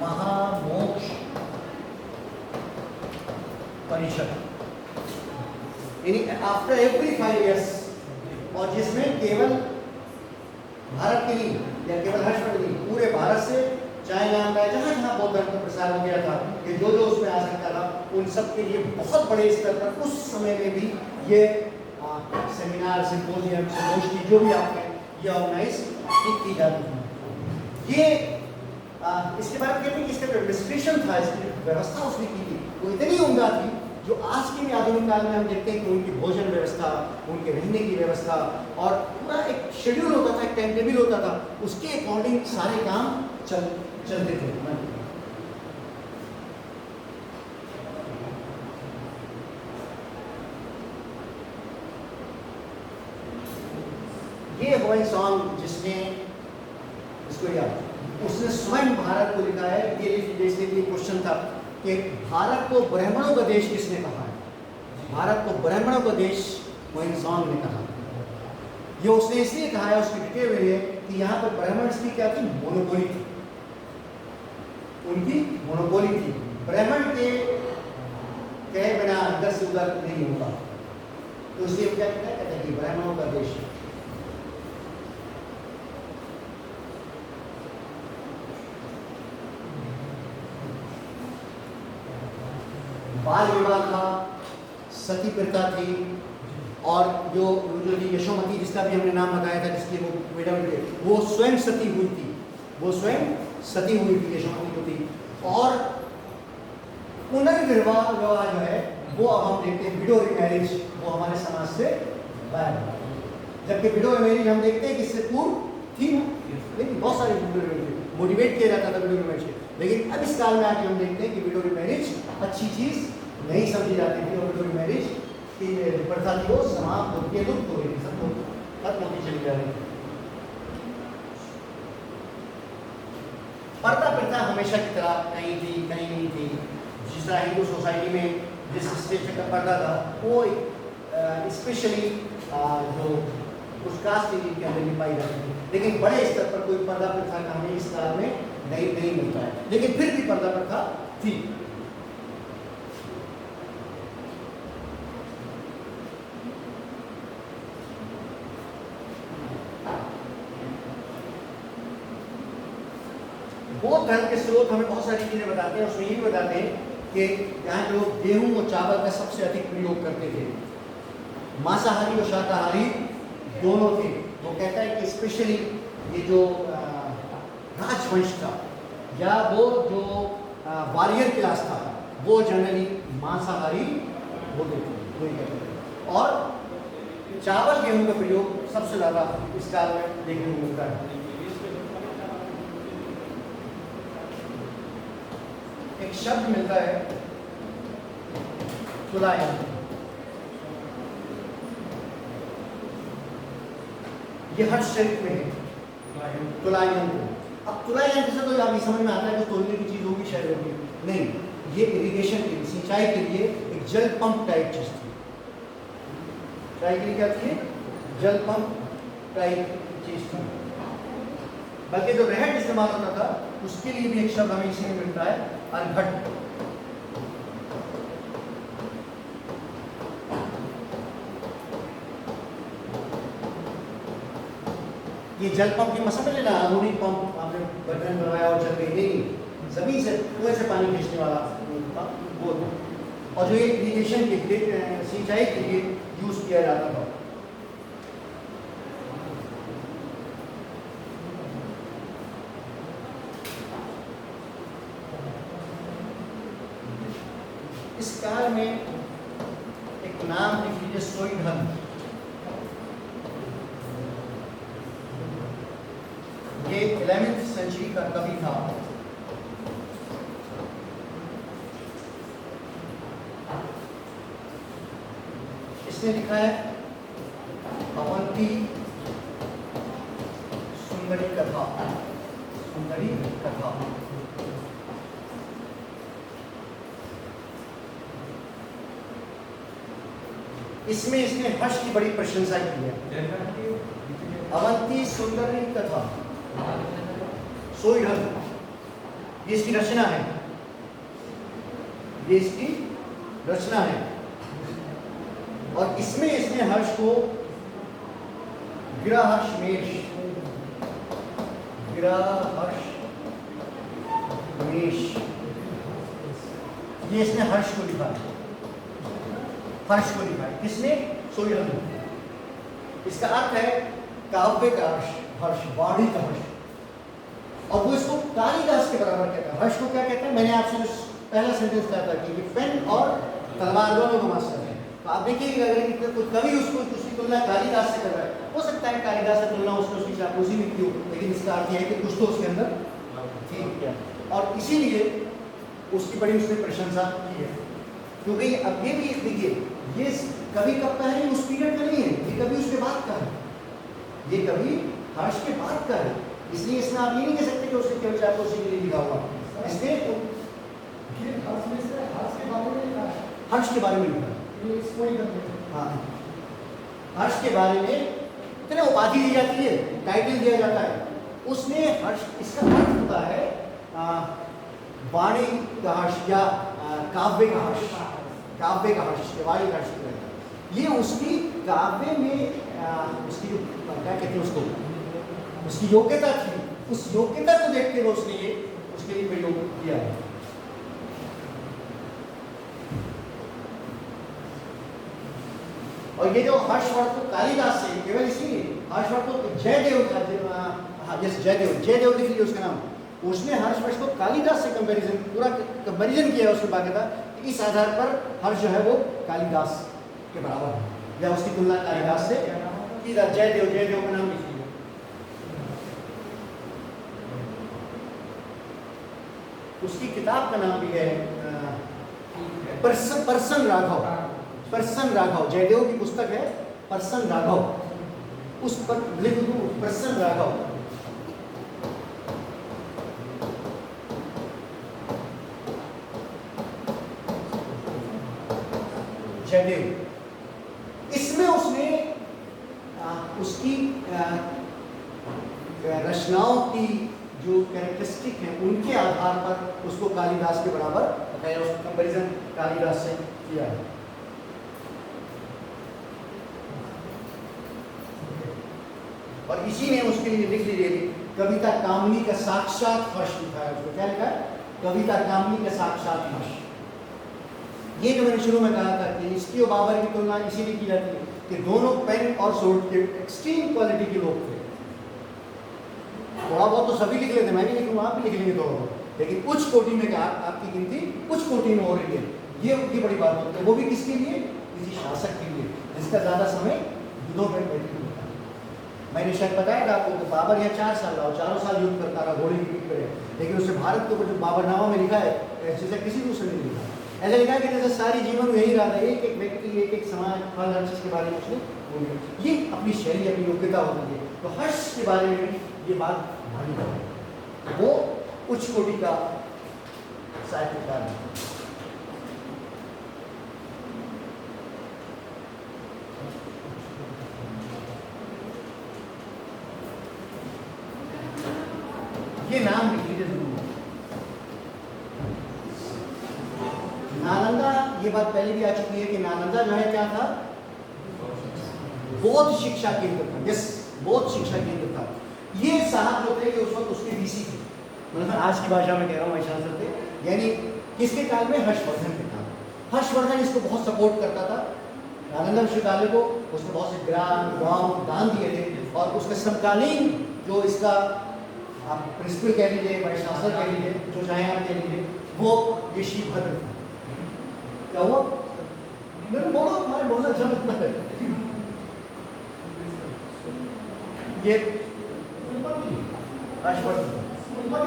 महामोक्ष परिषद, यानी आफ्टर एवरी 5 years, और जिसमें केवल भारत के लिए या केवल हर्षवर्धन नहीं, पूरे भारत से चाइना में जहाँ जहाँ बौद्ध धर्म का प्रसार हो गया था, कि जो जो उसमें आ सकता था, उन सब के लिए बहुत बड़े स्तर पर उस समय में भी ये सेमिनार, सिम्पोजियम, संगोष्ठी जो भी आपने ये ऑर्गेनाइज की जाती थी। ये इसके बाद कहते हैं कि इसका जो एडमिनिस्ट्रेशन था, इसकी व्यवस्था उसने की थी, वो इतनी उम्दा थी जो आज के भी आधुनिक काल में हम देखते हैं कि उनकी भोजन व्यवस्था, उनके रहने की व्यवस्था और पूरा एक शेड्यूल होता था, एक टाइम टेबल होता था, उसके अकॉर्डिंग सारे काम चलते थे। ये हुएनसांग जिसने इसको याद, उसने स्वयं भारत को लिखा है। ये जैसे कि क्वेश्चन था कि भारत को ब्राह्मणों का देश किसने कहा है? भारत को ब्राह्मणों का देश हुएनसांग ने कहा। ये उसने इसलिए कहा है, उसकी डिटेल में है कि यहाँ पर ब्राह्मण की क्या थी? मोनोपोली थी, उनकी मोनोपोली थी। ब्राह्मण के कहे बिना अंदर से उधर नहीं होगा, तो इसलिए क्या कहते हैं कि ब्राह्मणों का देश। बाल विवाह था, सती प्रथा थी, और जो यशोमती जिसका भी हमने नाम बताया था, जिसकी वो मैडम थे, वो स्वयं सती हुई थी, वो स्वयं सती हुई थी, यशोमती को थी। और पुनर्विवाह जो है वो अब हम देखते हैं, विडो मैरिज, वो हमारे समाज से गायब है। जबकि विडो मैरिज हम देखते हैं कि इससे पूर्व थी ना, लेकिन बहुत सारे मोटिवेट किया जाता था विडो मैरिज, लेकिन अब इस काल में आके हम देखते हैं कि विडो मैरिज अच्छी चीज नहीं समझी जाती थी, और विडो मैरिज की प्रथा थी वो समाप्त होती है, लुप्त हो रही थी, सब खत्म होती चली जा रही थी। पर्दा प्रथा हमेशा की तरह कहीं थी कहीं नहीं थी। जिस तरह हिंदू सोसाइटी में जिस स्टेज का पर्दा था, वो स्पेशली जो उस कास्ट के अंदर भी पाई जाती थी, लेकिन बड़े स्तर पर कोई पर्दा प्रथा का हमें इस काल में नहीं मिलता है, लेकिन फिर भी पर्दा प्रथा थी। बौद्ध धर्म के स्रोत हमें बहुत सारी चीजें बताते हैं, उसमें ये भी बताते हैं कि यहाँ के लोग गेहूं और चावल का सबसे अधिक प्रयोग करते थे। मांसाहारी और शाकाहारी दोनों थे। वो कहता है कि स्पेशली ये जो राजवंश था या वो जो वॉरियर क्लास था वो जनरली मांसाहारी होते थे और चावल गेहूं का प्रयोग सबसे ज़्यादा इस काल में देखने को मिलता है। एक शब्द मिलता है तुलायन, ये हर शरीर में है तुलायन। अब तुलायन जैसे तो अभी समझ में आता है कि तोलने की चीज होगी शायद होगी, नहीं, ये इरिगेशन के लिए, सिंचाई के लिए एक जल पंप टाइप चीज थी। सिंचाई के लिए क्या थी? जल पंप टाइप चीज थी। बल्कि जो रहट इस्तेमाल होता था उसके लिए भी एक शब्द हमें इसी में मिलता है, अर्घट। ये जल पंप की मसला लेना, आधुनिक पंप आपने बटन बनवाया और चल गई, नहीं, जमीन से कुएं से पानी खींचने वाला वो था। और जो ये इरिगेशन के लिए, सिंचाई के लिए यूज किया जाता था। इस काल में एक नाम लिख लीजिए, सोईधन। ये 11वीं सेंचुरी का कवि था। इसने लिखा है अवंती सुंदरी कथा। सुंदरी कथा इसमें इसने हर्ष की बड़ी प्रशंसा की है। अवंती सुंदरी कथा, सोईधन, ये इसकी रचना है, ये इसकी रचना है। और इसमें इसने हर्ष को गिराहर्षमेश, ये इसने हर्ष को लिखा है, हर्ष को लिखा है। किसने? सोईधन। इसका अर्थ है काव्य का हर्ष, हर्ष, वाणी का हर्ष। और वो इसको कालिदास के बराबर कहता है। हर्ष को क्या कहता है? मैंने आपसे जो पहला सेंटेंस कहा था कि पेन और तलवार दोनों को मास्टर है। तो आप देखिए अगर कोई कवि उसको उसकी तुलना कालिदास से कर रहा है, हो सकता है कालिदास से तुलना उसकी चापलूसी भी की हो, लेकिन इसका अर्थ यह है कि कुछ तो उसके अंदर ठीक किया और इसीलिए उसकी बड़ी उसने प्रशंसा की है। क्योंकि अब ये भी देखिए, ये कवि कब का है? उस पीरियड का नहीं है, ये कवि उसके बाद का है, ये कवि हर्ष के बाद का है। इसलिए इसमें आप ये नहीं कह सकते कि उसने केवल चापलूसी के लिए लिखा हुआ। इसलिए हर्ष के बारे में लिखा है। हाँ, हर्ष के बारे में इतने उपाधि दी जाती है, टाइटल दिया जाता है। उसने हर्ष, इसका अर्थ होता है वाणी का हर्ष या काव्य का हर्ष, काव्य का हर्ष, वाणी का हर्ष। ये उसकी काव्य में उसकी जो क्या कहते हैं उसको, उसकी योग्यता थी, उस योग्यता को देखते हुए उसने ये उसके लिए प्रयोग किया है। और ये जो हर्षवर्धन तो कालिदास से केवल इसीलिए हर्षवर्धन तो जयदेव था, जयदेव लिख लीजिए उसका नाम। उसने हर्षवर्धन को कालिदास से कंपैरिजन, पूरा कंपैरिजन किया उसने बाकायदा। इस आधार पर हर्ष जो है वो कालिदास के बराबर है या उसकी तुलना कालिदास से की। जयदेव का नाम लिख लीजिए। उसकी किताब का नाम भी है परसन राघव। परसन राघव, जयदेव की पुस्तक है परसन राघव। उस पर लिख दूं परसन राघव। जयदेव, इसमें उसने उसकी रचनाओं की जो कैरेक्टरिस्टिक है उनके आधार पर उसको कालिदास के बराबर बताया, उसका कंपैरिजन कालिदास से किया है। और इसी ने उसके लिए लिख लीजिए कविता कामनी का साक्षात हर्ष लिखा है। उसको क्या लिखा है? कविता कामनी का साक्षात हर्ष। ये जो मैंने शुरू में कहा था कि इसकी और बाबर की तुलना इसीलिए की जाती है कि दोनों पेन और सोर्ड के एक्सट्रीम क्वालिटी के लोग थे। थोड़ा बहुत तो सभी लिख लेते, मैं भी लिखूंगा, आप भी लिख लेंगे थोड़ा बहुत, लेकिन उच्च कोटि में क्या आपकी गिनती उच्च कोटि में हो रही है, ये उनकी बड़ी बात होती है। वो भी किसके लिए? किसी शासक के लिए जिसका ज़्यादा समय युद्धों में बैठे होता है। मैंने शायद बताया था आपको कि बाबर यहाँ 4 साल रहा, 4 साल युद्ध करता रहा घोड़े की पीठ पर, लेकिन उससे भारत के ऊपर जो बाबरनामा में लिखा है जैसे किसी दूसरे ने लिखा है। ऐसा लिखा है कि जैसे सारी जीवन में यही रहा था, एक एक व्यक्ति, एक एक समाज, हर चीज़ के बारे में उसने बोला। ये अपनी शैली, अपनी योग्यता होती है। तो हर्ष के बारे में भी ये बात मानी जाती है, वो उच्च कोटि का साहित्यकार है। ये नाम लिख लीजिए जरूर। नालंदा, ये बात पहले भी आ चुकी है कि नालंदा जो है क्या था? बौद्ध शिक्षा केंद्र था। यस, बौद्ध शिक्षा केंद्र था। ये साहब जो थे कि उस वक्त उसके डीसी थे, मतलब आज की भाषा में कह रहा हूँ, वाइस चांसलर थे। यानी किसके काल में? हर्षवर्धन के काल। हर्षवर्धन इसको बहुत सपोर्ट करता था, नालंदा विश्वविद्यालय को। उसने बहुत से ग्राम गांव दान दिए थे, और उसके समकालीन जो इसका आप प्रिंसिपल कह लीजिए, वाइस चांसलर कह लीजिए, जो चाहे आप कह लीजिए, वो ये शिवभद्र था। क्या हुआ? मेरे बोलो, हमारे बोलना अच्छा लगता है। ये हर्षवर्धन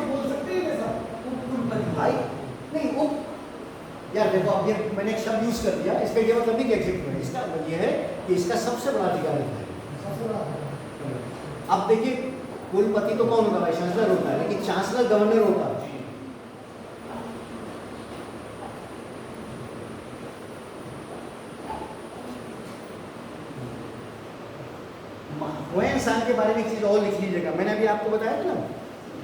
बोल सकते हैं ऐसा? भाई नहीं, वो यार देखो, अब ये मैंने एक शब्द यूज कर दिया, इसका ये मतलब नहीं कि एग्जिट है। इसका मतलब ये है कि इसका सबसे बड़ा अधिकारी है। अब देखिए, कुलपति तो कौन होता है? वाइस चांसलर होता है, लेकिन चांसलर गवर्नर होता है। हुएन के बारे में एक चीज और लिख लीजिएगा। मैंने अभी आपको बताया था ना,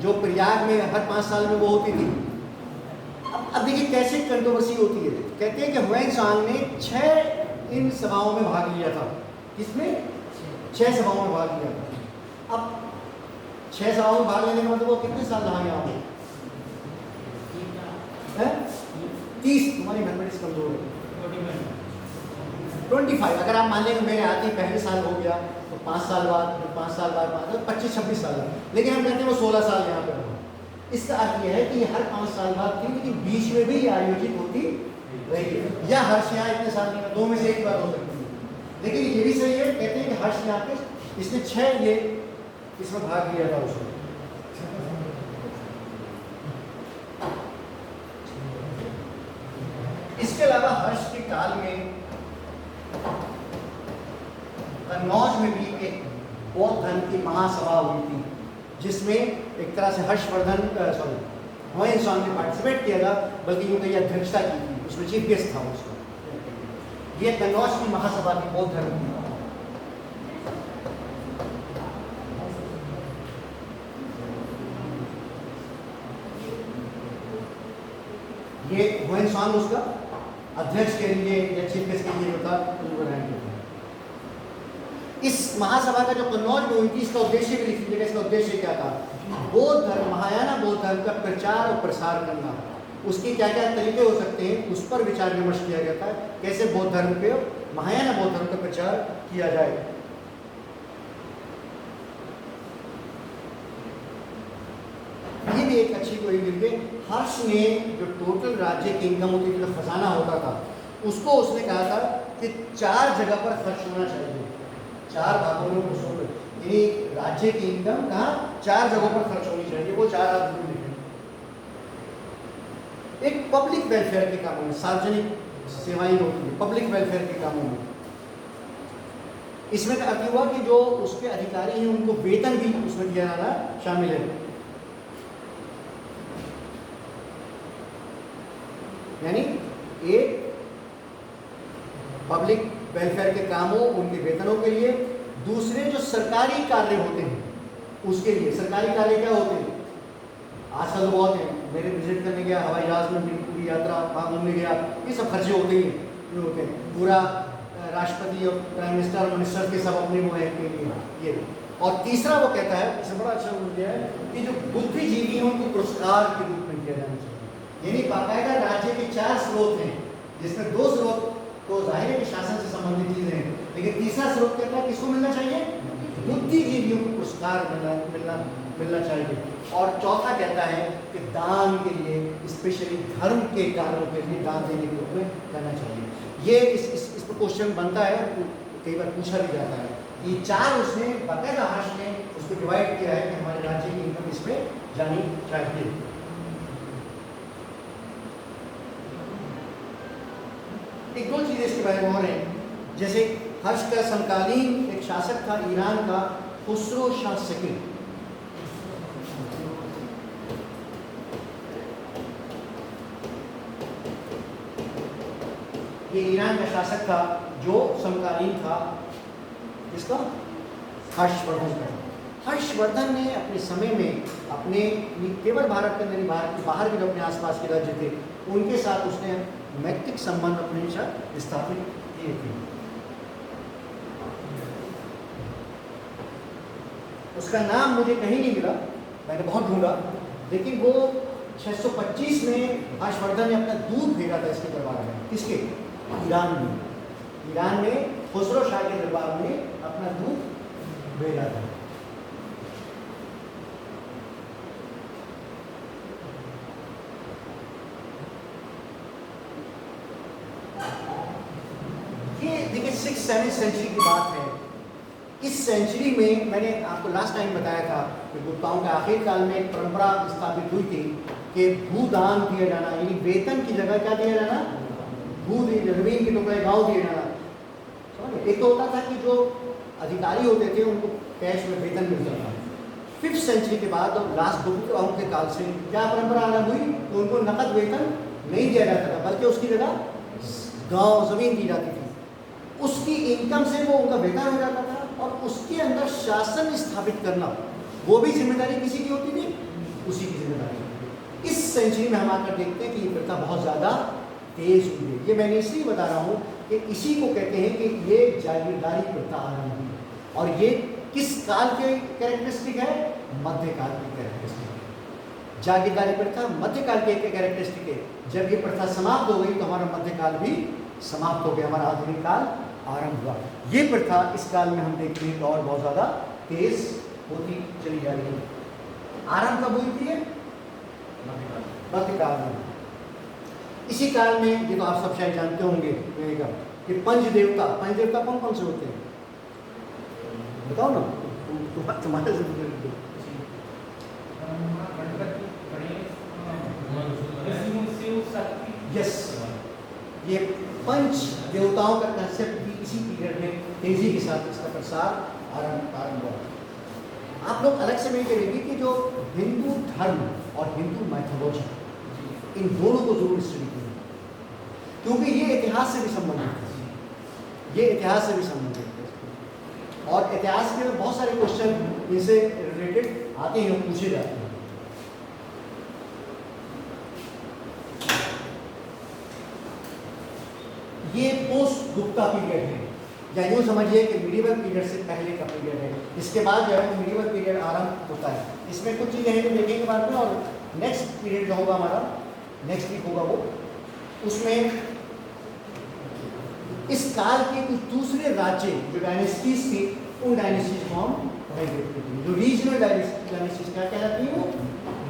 जो प्रयाग में हर 5 साल में वो होती थी। अब देखिए कैसे कंट्रोवर्सी होती है। कहते हैं कि हुएन सांग ने 6 इन सभाओं में भाग लिया था। किसमें? 6 सभाओं में भाग लिया था। अब 6 सभाओं में भाग लेने का मतलब वो कितने साल रहा यहाँ पे? 30। तुम्हारी मैथमेटिक्स कमजोर है। 25। अगर आप मान लेंगे मेरे आते ही पहले साल हो गया तो 5 साल बाद, 5 साल बाद 25-26 साल, लेकिन हम कहते हैं वो 16 साल यहाँ पर रहा। इसका अर्थ यह है कि हर 5 साल बाद थी, लेकिन बीच में भी ये आयोजित होती रहेगी, या हर्ष यहाँ इतने साल में, 2 में से एक बार हो सकती है। लेकिन ये भी सही है, कहते हैं कि हर्ष यहाँ के इसने 6 ये इसमें भाग लिया था उसमें। इसके अलावा हर्ष के काल में कन्नौज में भी एक बौद्ध धर्म की महासभा हुई थी, जिसमें एक तरह से हर्षवर्धन हुएन सांग ने पार्टिसिपेट किया था, बल्कि उनकी अध्यक्षता की थी, उसमें चीफ गेस्ट था उसका। ये कन्नौज की महासभा थी बौद्ध धर्म की। ये हुएन सांग उसका अध्यक्ष के लिए या चीफ गेस्ट के लिए होता। इस महासभा का जो कन्नौज में हुई थी, इसका उद्देश्य भी लिख लीजिएगा। इसका उद्देश्य क्या था? बौद्ध धर्म, महायाना बौद्ध धर्म का प्रचार और प्रसार करना। उसके क्या क्या तरीके हो सकते हैं, उस पर विचार विमर्श किया गया था। कैसे बौद्ध धर्म पे, महायाना बौद्ध धर्म का प्रचार किया जाए। ये भी एक अच्छी कोई मिल गई। हर्ष ने जो टोटल राज्य की इनकम होती थी, जो खजाना होता था, उसको उसने कहा था कि 4 जगह पर खर्च होना चाहिए, 4 भागों में घुसो। यानी राज्य की इनकम कहाँ? 4 जगहों पर खर्च होनी चाहिए। वो 4 आप लिखें। एक पब्लिक वेलफेयर के कामों में, सार्वजनिक सेवाएं होती है पब्लिक वेलफेयर के कामों में। इसमें का अर्थ हुआ कि जो उसके अधिकारी हैं उनको वेतन भी उसमें दिया जाना शामिल है। यानी एक पब्लिक वेलफेयर के कामों, उनके वेतनों के लिए। दूसरे जो सरकारी कार्य होते हैं उसके लिए। सरकारी कार्य क्या होते हैं? आजकल तो बहुत है, मेरे विजिट करने गया, हवाई जहाज में पूरी यात्रा, वहाँ घूमने गया, ये सब खर्चे होते ही ये होते हैं। पूरा राष्ट्रपति और प्राइम मिनिस्टर और मिनिस्टर के सब अपने वो है के लिए ये। और तीसरा वो कहता है, इससे बड़ा अच्छा बोल दिया है कि जो बुद्धिजीवी हैं उनको पुरस्कार के रूप में दिया जाना चाहिए। यानी बाकायदा राज्य के 4 स्रोत हैं जिसमें दो स्रोत तो जाहिर है कि शासन से संबंधित चीजें हैं, लेकिन तीसरा स्रोत कहता है किसको मिलना चाहिए? बुद्धिजीवियों को पुरस्कार मिलना चाहिए। और चौथा कहता है कि दान के लिए, स्पेशली धर्म के कार्यों के लिए दान देने के रूप में करना चाहिए। ये इस पर क्वेश्चन बनता है, कई बार पूछा भी जाता है। ये चार उसने बाकायदा हाश में उसको डिवाइड किया है कि हमारे राज्य की इनकम इस पे जानी चाहिए। एक दो चीजें इसके बारे में और हैं, जैसे हर्ष का समकालीन एक शासक था ईरान का खुसरो शाह शकील। ये ईरान का शासक था जो समकालीन था इसका हर्षवर्धन का। हर्षवर्धन ने अपने समय में अपने केवल भारत के अंदर नहीं, भारत के बाहर भी जो अपने आसपास के राज्य थे उनके साथ उसने मैत्रिक संबंध अपने साथ स्थापित किए थे। उसका नाम मुझे कहीं नहीं मिला, मैंने बहुत ढूंढा, लेकिन वो 625 में हर्षवर्धन ने अपना दूध भेजा था इसके दरबार में। किसके? ईरान में। ईरान में खुसरो शाह के दरबार में अपना दूध भेजा था। ये देखिए 6th-7th सेंचुरी की बात है। इस सेंचुरी में मैंने आपको लास्ट टाइम बताया था कि गुप्ताओं के आखिर काल में एक परंपरा स्थापित हुई थी कि भूदान दिया जाना, यानी वेतन की जगह क्या दिया जाना? जमीन के टुकड़े गाँव दिए जाना। समझ? एक तो होता था कि जो अधिकारी होते थे उनको कैश में वेतन मिलता था। 5th सेंचुरी के बाद और लास्ट गुप्ताओं के काल से क्या परंपरा आरंभ हुई तो उनको नकद वेतन नहीं दिया जाता था, बल्कि उसकी जगह गाँव जमीन दी जाती थी। उसकी इनकम से वो उनका वेतन हो जाता था और उसके अंदर शासन स्थापित करना वो भी जिम्मेदारी किसी की होती थी, उसी की जिम्मेदारी। इस सेंचुरी में हम आकर देखते हैं कि ये प्रथा बहुत ज़्यादा तेज हुई है। ये मैंने इसलिए बता रहा हूँ कि इसी को कहते हैं कि ये जागीरदारी प्रथा आरंभ हुई। और ये किस काल के कैरेक्टरिस्टिक है? मध्यकाल की कैरेक्टरिस्टिक। जागीरदारी प्रथा मध्यकाल के कैरेक्टरिस्टिक है। जब ये प्रथा समाप्त हो गई तो हमारा मध्यकाल भी समाप्त हो गया, हमारा आधुनिक काल आरंभ हुआ। ये प्रथा इस काल में हम देखते हैं और बहुत ज़्यादा तेज होती चली जा रही है। आरंभ कब हुई थी? मध्यकाल में। इसी काल में, ये तो आप सब शायद जानते होंगे कि पंचदेवता कौन कौन से होते हैं? बताओ ना, तुम्हारे से यस, ये पंच देवताओं का कंसेप्ट भी इसी पीरियड में तेजी के साथ इसका प्रसार आरंभ हुआ। आप लोग अलग से नहीं करेंगे कि जो हिंदू धर्म और हिंदू मैथोलॉजी, इन दोनों को जरूर स्टडी करें, क्योंकि ये इतिहास से भी संबंधित है। ये इतिहास से भी संबंधित है और इतिहास के बहुत सारे क्वेश्चन इनसे रिलेटेड आते हैं, पूछे जाते हैं। ये पोस्ट गुप्ता पीरियड है, या यूँ समझिए कि मिडिवल पीरियड से पहले का पीरियड है। इसके बाद जो है मिडिवल पीरियड आरंभ होता है। इसमें कुछ चीज़ें हैं जो देखेंगे बाद में, और नेक्स्ट पीरियड जो होगा हमारा नेक्स्ट वीक होगा वो, उसमें इस काल के कुछ दूसरे राज्य जो डायनेस्टीज थी, उन डायनेस्टीज को हम देखते थे। जो रीजनल डायनेस्टीज क्या कहलाती है? वो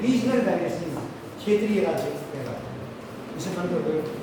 रीजनल डायनेस्टीज, क्षेत्रीय राज्य कहलाते हैं। इसे बंद कर दो।